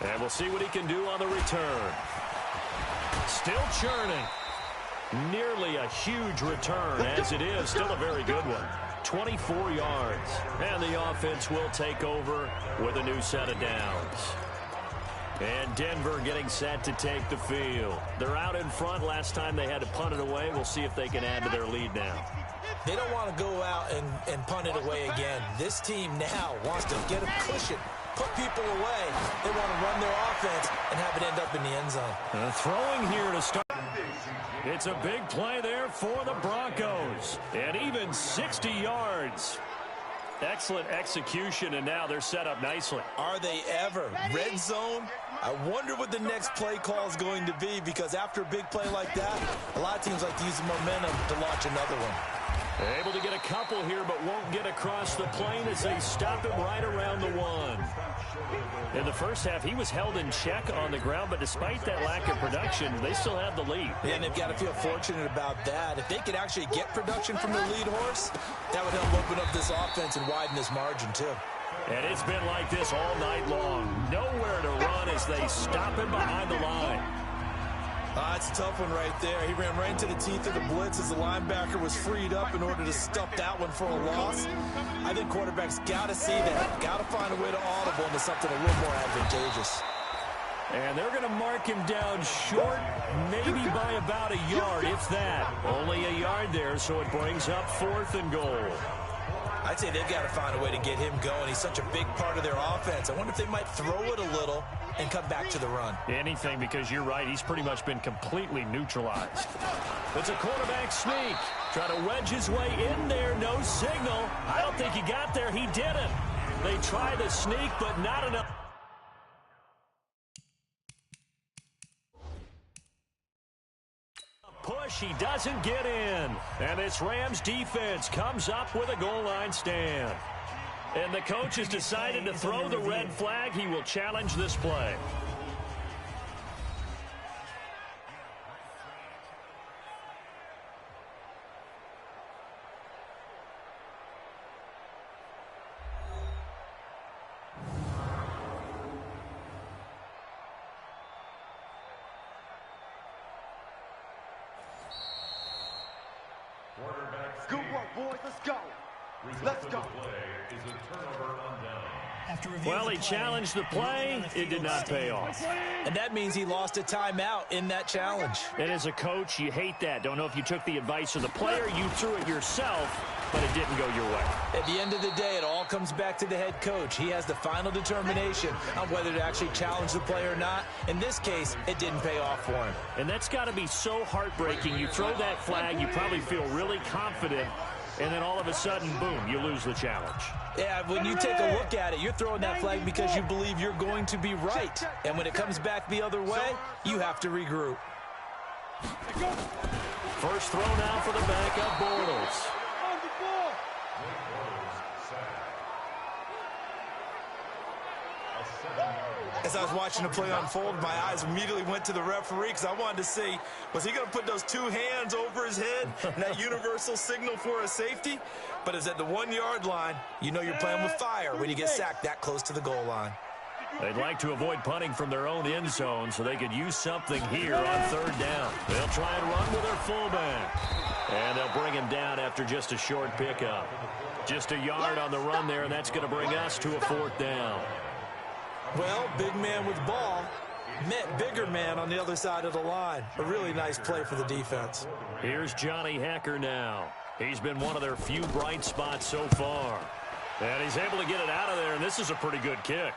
Speaker 2: And we'll see what he can do on the return. Still churning. Nearly a huge return as it is. Still a very good one. 24 yards. And the offense will take over with a new set of downs. And Denver getting set to take the field. They're out in front. Last time they had to punt it away. We'll see if they can add to their lead now.
Speaker 1: They don't want to go out and punt it away again. This team now wants to get a cushion, put people away. They want to run their offense and have it end up in the end zone.
Speaker 2: Throwing here to start. It's a big play there for the Broncos. And even 60 yards. Excellent execution, and now they're set up nicely.
Speaker 1: Are they ever? Red zone? I wonder what the next play call is going to be, because after a big play like that, a lot of teams like to use the momentum to launch another one.
Speaker 2: Able to get a couple here, but won't get across the plane as they stop him right around the one. In the first half, he was held in check on the ground, but despite that lack of production, they still have the lead.
Speaker 1: Yeah, and they've got to feel fortunate about that. If they could actually get production from their lead horse, that would help open up this offense and widen this margin, too.
Speaker 2: And it's been like this all night long. Nowhere to run as they stop him behind the line.
Speaker 1: It's a tough one right there. He ran right into the teeth of the blitz as the linebacker was freed up in order to stuff that one for a loss. I think quarterbacks got to see that, got to find a way to audible into something a little more advantageous.
Speaker 2: And they're going to mark him down short, maybe by about a yard, if that. Only a yard there, so it brings up 4th and goal.
Speaker 1: I'd say they've got to find a way to get him going. He's such a big part of their offense. I wonder if they might throw it a little and come back to the run.
Speaker 2: Anything, because you're right. He's pretty much been completely neutralized. It's a quarterback sneak. Try to wedge his way in there. No signal. I don't think he got there. He didn't. They try the sneak, but not enough. Push, he doesn't get in. And this Rams defense comes up with a goal line stand. And the coach has decided to throw the red flag. He will challenge this play.
Speaker 12: Good work, boys. Let's go. Let's go.
Speaker 2: Well, he challenged the play. It did not pay off.
Speaker 1: And that means he lost a timeout in that challenge.
Speaker 2: And as a coach, you hate that. Don't know if you took the advice of the player, you threw it yourself, but it didn't go your way.
Speaker 1: At the end of the day, it all comes back to the head coach. He has the final determination on whether to actually challenge the play or not. In this case, it didn't pay off for him.
Speaker 2: And that's got to be so heartbreaking. You throw that flag, you probably feel really confident, and then all of a sudden, boom, you lose the challenge.
Speaker 1: Yeah, when you take a look at it, you're throwing that flag because you believe you're going to be right. And when it comes back the other way, you have to regroup.
Speaker 2: First throw now for the backup Bortles.
Speaker 1: As I was watching the play unfold, my eyes immediately went to the referee because I wanted to see, was he going to put those two hands over his head and that universal signal for a safety? But it's at the 1 yard line. You know you're playing with fire when you get sacked that close to the goal line.
Speaker 2: They'd like to avoid punting from their own end zone so they could use something here on 3rd down. They'll try and run with their fullback. And they'll bring him down after just a short pickup. Just a yard on the run there, and that's going to bring us to a 4th down.
Speaker 1: Well, big man with ball met bigger man on the other side of the line. A really nice play for the defense.
Speaker 2: Here's Johnny Hecker now. He's been one of their few bright spots so far. And he's able to get it out of there, and this is a pretty good kick.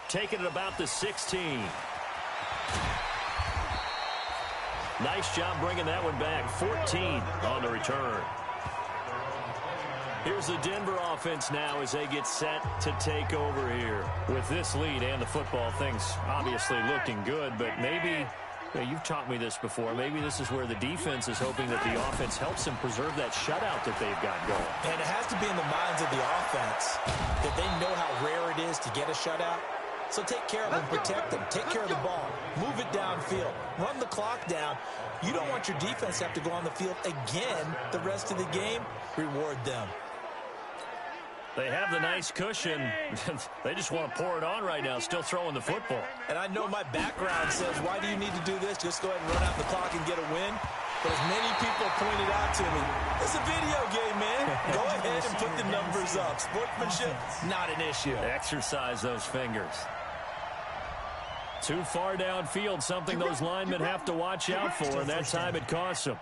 Speaker 2: Taking it about the 16. Nice job bringing that one back. 14 on the return. Here's the Denver offense now as they get set to take over here. With this lead and the football, things obviously looking good, but maybe, you've taught me this before, maybe this is where the defense is hoping that the offense helps them preserve that shutout that they've got going.
Speaker 1: And it has to be in the minds of the offense that they know how rare it is to get a shutout. So take care of them, protect them, take care of the ball, move it downfield, run the clock down. You don't want your defense to have to go on the field again the rest of the game. Reward them.
Speaker 2: They have the nice cushion. They just want to pour it on right now, still throwing the football.
Speaker 1: And I know my background says, why do you need to do this? Just go ahead and run out the clock and get a win. But as many people pointed out to me, it's a video game, man. Go ahead and put the numbers up. Sportsmanship, not an issue.
Speaker 2: Exercise those fingers. Too far downfield, something those linemen have to watch out for, and that time it costs them.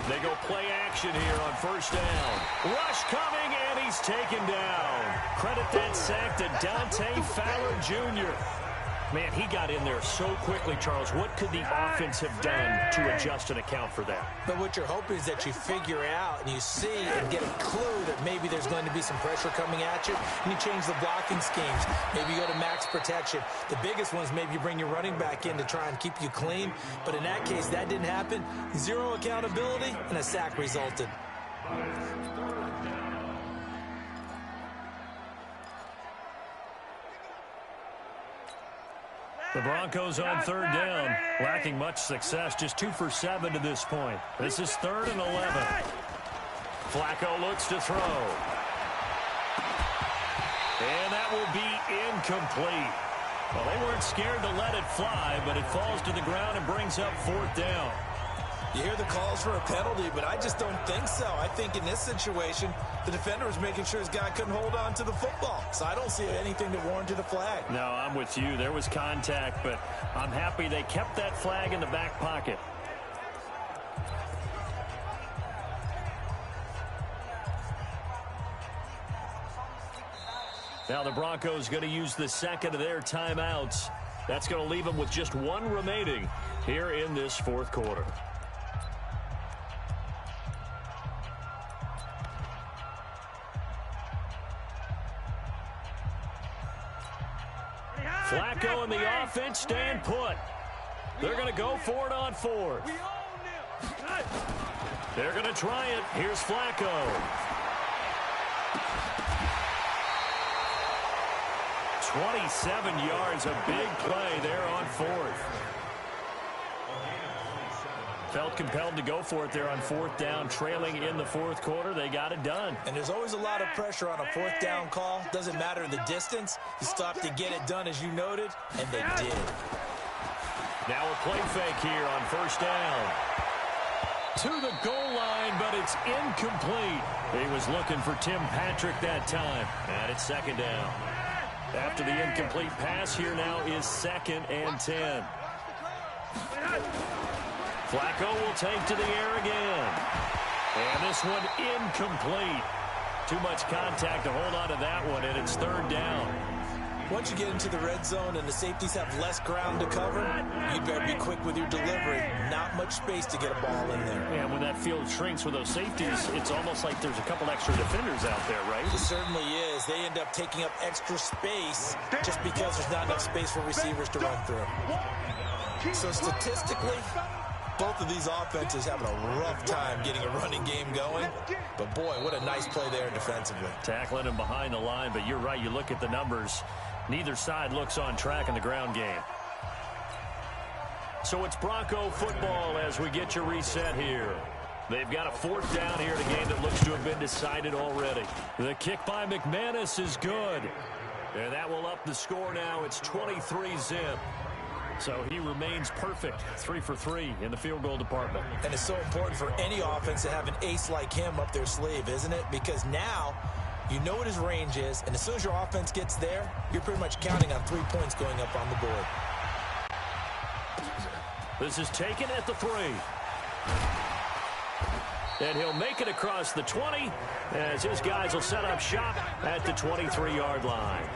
Speaker 2: They go play action here on 1st down. Rush coming, and he's taken down. Credit that sack to Dante Fowler Jr. Man, he got in there so quickly, Charles. What could the offense have done to adjust and account for that?
Speaker 1: But what you're hoping is that you figure out and you see and get a clue that maybe there's going to be some pressure coming at you, and you change the blocking schemes. Maybe you go to max protection. The biggest one is maybe you bring your running back in to try and keep you clean. But in that case, that didn't happen. Zero accountability, and a sack resulted.
Speaker 2: The Broncos on 3rd down, lacking much success, just 2 for 7 to this point. This is 3rd and 11. Flacco looks to throw. And that will be incomplete. Well, they weren't scared to let it fly, but it falls to the ground and brings up 4th down.
Speaker 1: You hear the calls for a penalty, but I just don't think so. I think in this situation, the defender was making sure his guy couldn't hold on to the football. So I don't see anything that warranted a flag.
Speaker 2: No, I'm with you. There was contact, but I'm happy they kept that flag in the back pocket. Now the Broncos going to use the second of their timeouts. That's going to leave them with just 1 remaining here in this 4th quarter. Flacco and the offense stand put. They're going to go for it on 4th. They're going to try it. Here's Flacco. "27 yards, a big play there on 4th. Felt compelled to go for it there on 4th down, trailing in the 4th quarter. They got it done.
Speaker 1: And there's always a lot of pressure on a 4th down call. Doesn't matter the distance. You stop to get it done, as you noted, and they did.
Speaker 2: Now a play fake here on 1st down. To the goal line, but it's incomplete. He was looking for Tim Patrick that time, and it's 2nd down. After the incomplete pass, here now is 2nd and 10. Flacco will take to the air again. And this one incomplete. Too much contact to hold on to that one, and it's 3rd down.
Speaker 1: Once you get into the red zone and the safeties have less ground to cover, you better be quick with your delivery. Not much space to get a ball in there.
Speaker 2: And when that field shrinks with those safeties, it's almost like there's a couple extra defenders out there, right?
Speaker 1: It certainly is. They end up taking up extra space just because there's not enough space for receivers to run through. So statistically, Both of these offenses having a rough time getting a running game going. But, boy, what a nice play there defensively.
Speaker 2: Tackling him behind the line, but you're right. You look at the numbers. Neither side looks on track in the ground game. So it's Bronco football as we get you reset here. They've got a fourth down here in a game that looks to have been decided already. The kick by McManus is good. And that will up the score now. It's 23-zip. So he remains perfect, 3 for 3 in the field goal department.
Speaker 1: And it's so important for any offense to have an ace like him up their sleeve, isn't it? Because now you know what his range is, and as soon as your offense gets there, you're pretty much counting on 3 points going up on the board.
Speaker 2: This is taken at the 3. And he'll make it across the 20 as his guys will set up shop at the 23-yard line.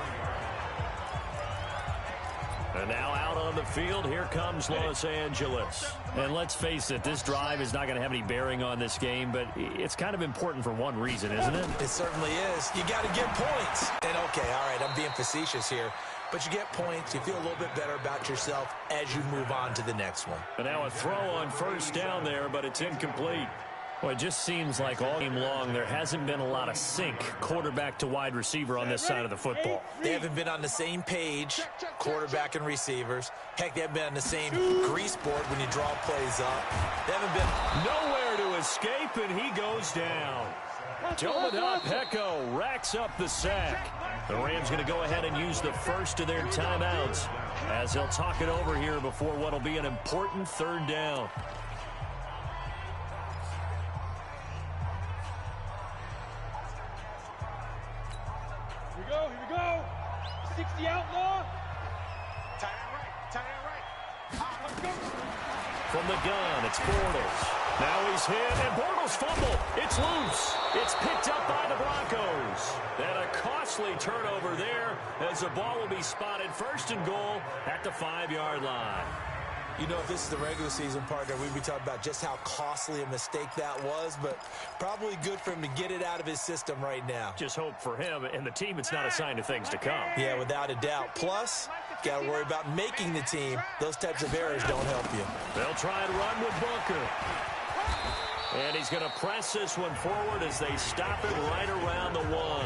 Speaker 2: And now out on the field, here comes Los Angeles. And let's face it, this drive is not going to have any bearing on this game, but it's kind of important for one reason, isn't it?
Speaker 1: It certainly is. You got to get points. And, okay, all right, I'm being facetious here. But you get points, you feel a little bit better about yourself as you move on to the next one.
Speaker 2: And now a throw on first down there, but it's incomplete. Well, it just seems like all game long there hasn't been a lot of sync quarterback to wide receiver on this side of the football.
Speaker 1: They haven't been on the same page, quarterback and receivers. Heck, they haven't been on the same grease board when you draw plays up. They haven't been
Speaker 2: nowhere to escape, and he goes down. Tomadot Peko racks up the sack. The Rams going to go ahead and use the first of their timeouts as they'll talk it over here before what will be an important third down.
Speaker 12: Here we go. 60 outlaw. Tight end right. Let's go.
Speaker 2: From the gun, it's Bortles. Now he's hit, and Bortles fumble. It's loose. It's picked up by the Broncos. And a costly turnover there as the ball will be spotted first and goal at the 5-yard line.
Speaker 1: You know, if this is the regular season, partner, we'd be talking about just how costly a mistake that was, but probably good for him to get it out of his system right now.
Speaker 2: Just hope for him and the team it's not a sign of things to come.
Speaker 1: Yeah, without a doubt. Plus, got to worry about making the team. Those types of errors don't help you.
Speaker 2: They'll try and run with Booker. And he's going to press this one forward as they stop it right around the 1.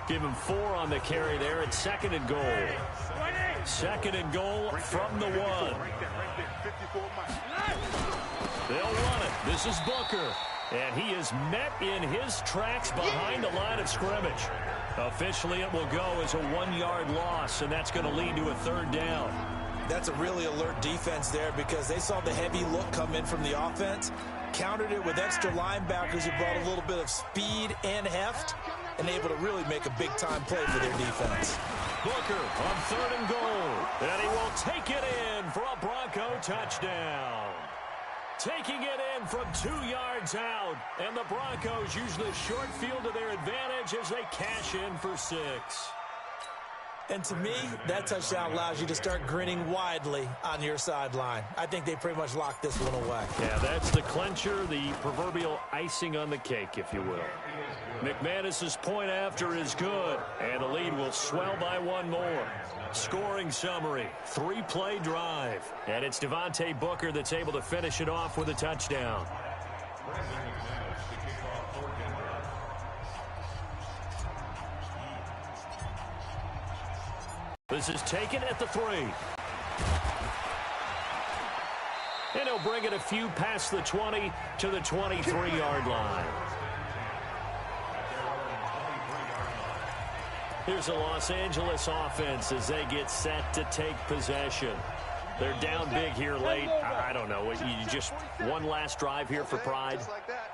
Speaker 2: Give him 4 on the carry there. It's second and goal. Second and goal from the 1. They'll run it. This is Booker. And he is met in his tracks behind the line of scrimmage. Officially, it will go as a 1-yard loss, and that's going to lead to a third down.
Speaker 1: That's a really alert defense there because they saw the heavy look come in from the offense, countered it with extra linebackers who brought a little bit of speed and heft, and able to really make a big-time play for their defense.
Speaker 2: Booker on third and goal, and he will take it in for a Bronco touchdown. Taking it in from 2 yards out, and the Broncos use the short field to their advantage as they cash in for 6.
Speaker 1: And to me, that touchdown allows you to start grinning widely on your sideline. I think they pretty much locked this one away.
Speaker 2: Yeah, that's the clincher, the proverbial icing on the cake, if you will. McManus's point after is good, and the lead will swell by 1 more. Scoring summary, 3-play drive, and it's Devontae Booker that's able to finish it off with a touchdown. This is taken at the 3. And he'll bring it a few past the 20 to the 23-yard line. Here's the Los Angeles offense as they get set to take possession. They're down big here late. I don't know. You just one last drive here for pride.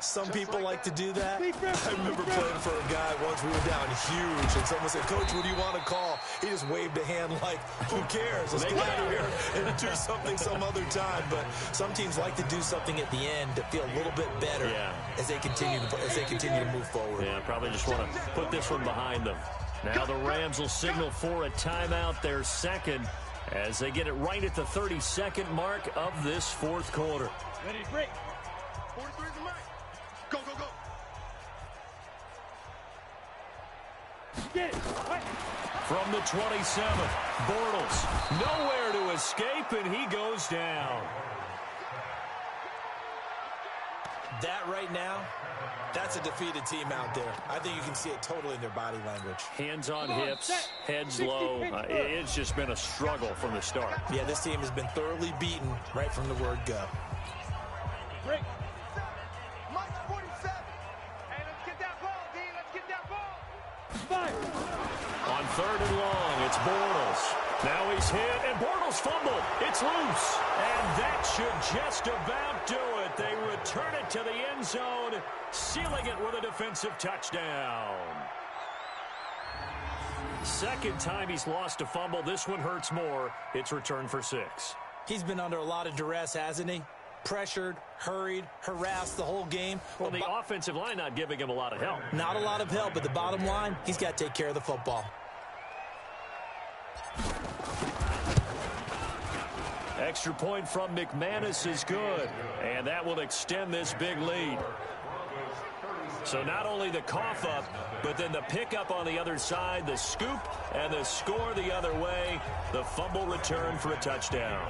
Speaker 1: Some people like to do that. I remember playing for a guy once. We were down huge, and someone said, "Coach, what do you want to call?" He just waved a hand like, "Who cares? Let's get out of here and do something some other time." But some teams like to do something at the end to feel a little bit better as they continue to move forward.
Speaker 2: Yeah, probably just want to put this one behind them. Now the Rams will signal for a timeout, their second, as they get it right at the 32nd mark of this fourth quarter.
Speaker 12: Ready to break. 43 is the mic. Go, go, go. Get it. Right.
Speaker 2: From the 27th, Bortles nowhere to escape, and he goes down.
Speaker 1: That right now, that's a defeated team out there. I think you can see it totally in their body language.
Speaker 2: Hands on hips, heads low. It's just been a struggle from the start.
Speaker 1: Yeah, this team has been thoroughly beaten right from the word go.
Speaker 12: Break. Mike 47. Hey, let's get that ball, D. Let's get that ball. Fire.
Speaker 2: On 3rd and long, it's Bortles. Now he's hit, and Bortles fumbled. It's loose. And that should just about do it. They return it to the end zone, sealing it with a defensive touchdown. Second time he's lost a fumble. This one hurts more. It's returned for 6.
Speaker 1: He's been under a lot of duress, hasn't he? Pressured, hurried, harassed the whole game.
Speaker 2: Well, the offensive line not giving him a lot of help.
Speaker 1: Not a lot of help, but the bottom line, he's got to take care of the football.
Speaker 2: Extra point from McManus is good, and that will extend this big lead. So not only the cough up, but then the pickup on the other side, the scoop, and the score the other way, the fumble return for a touchdown.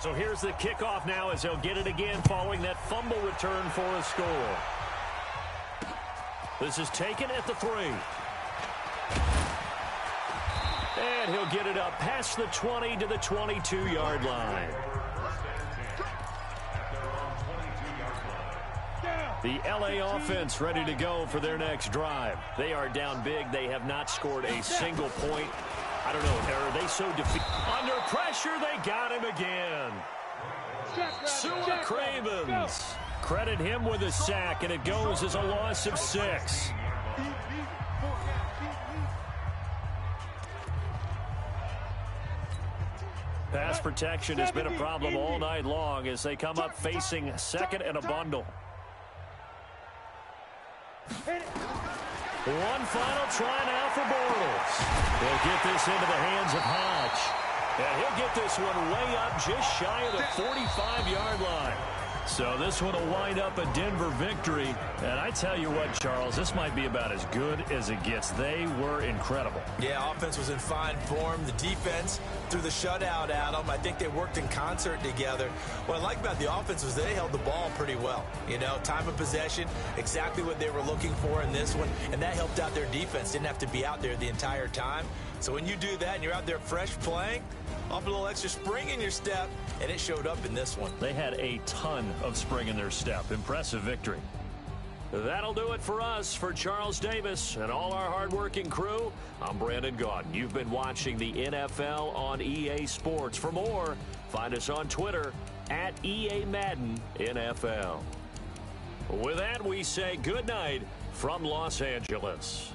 Speaker 2: So here's the kickoff now as he'll get it again following that fumble return for a score. This is taken at the 3. And he'll get it up past the 20 to the 22-yard line. The LA offense ready to go for their next drive. They are down big. They have not scored a single point. I don't know, are they so defeated? Under pressure, they got him again. Sua Cravens. Credit him with a sack, and it goes as a loss of 6. Pass protection has been a problem all night long as they come up facing second and a bundle. One final try now for Bortles. He'll get this into the hands of Hodge. And he'll get this one way up just shy of the 45-yard line. So this one will wind up a Denver victory. And I tell you what, Charles, this might be about as good as it gets. They were incredible.
Speaker 1: Yeah, offense was in fine form. The defense threw the shutout at them. I think they worked in concert together. What I like about the offense was they held the ball pretty well. You know, time of possession, exactly what they were looking for in this one. And that helped out their defense. Didn't have to be out there the entire time. So when you do that and you're out there fresh playing, off a little extra spring in your step, and it showed up in this one.
Speaker 2: They had a ton of spring in their step. Impressive victory. That'll do it for us. For Charles Davis and all our hardworking crew, I'm Brandon Gaudin. You've been watching the NFL on EA Sports. For more, find us on Twitter at EA Madden NFL. With that, we say good night from Los Angeles.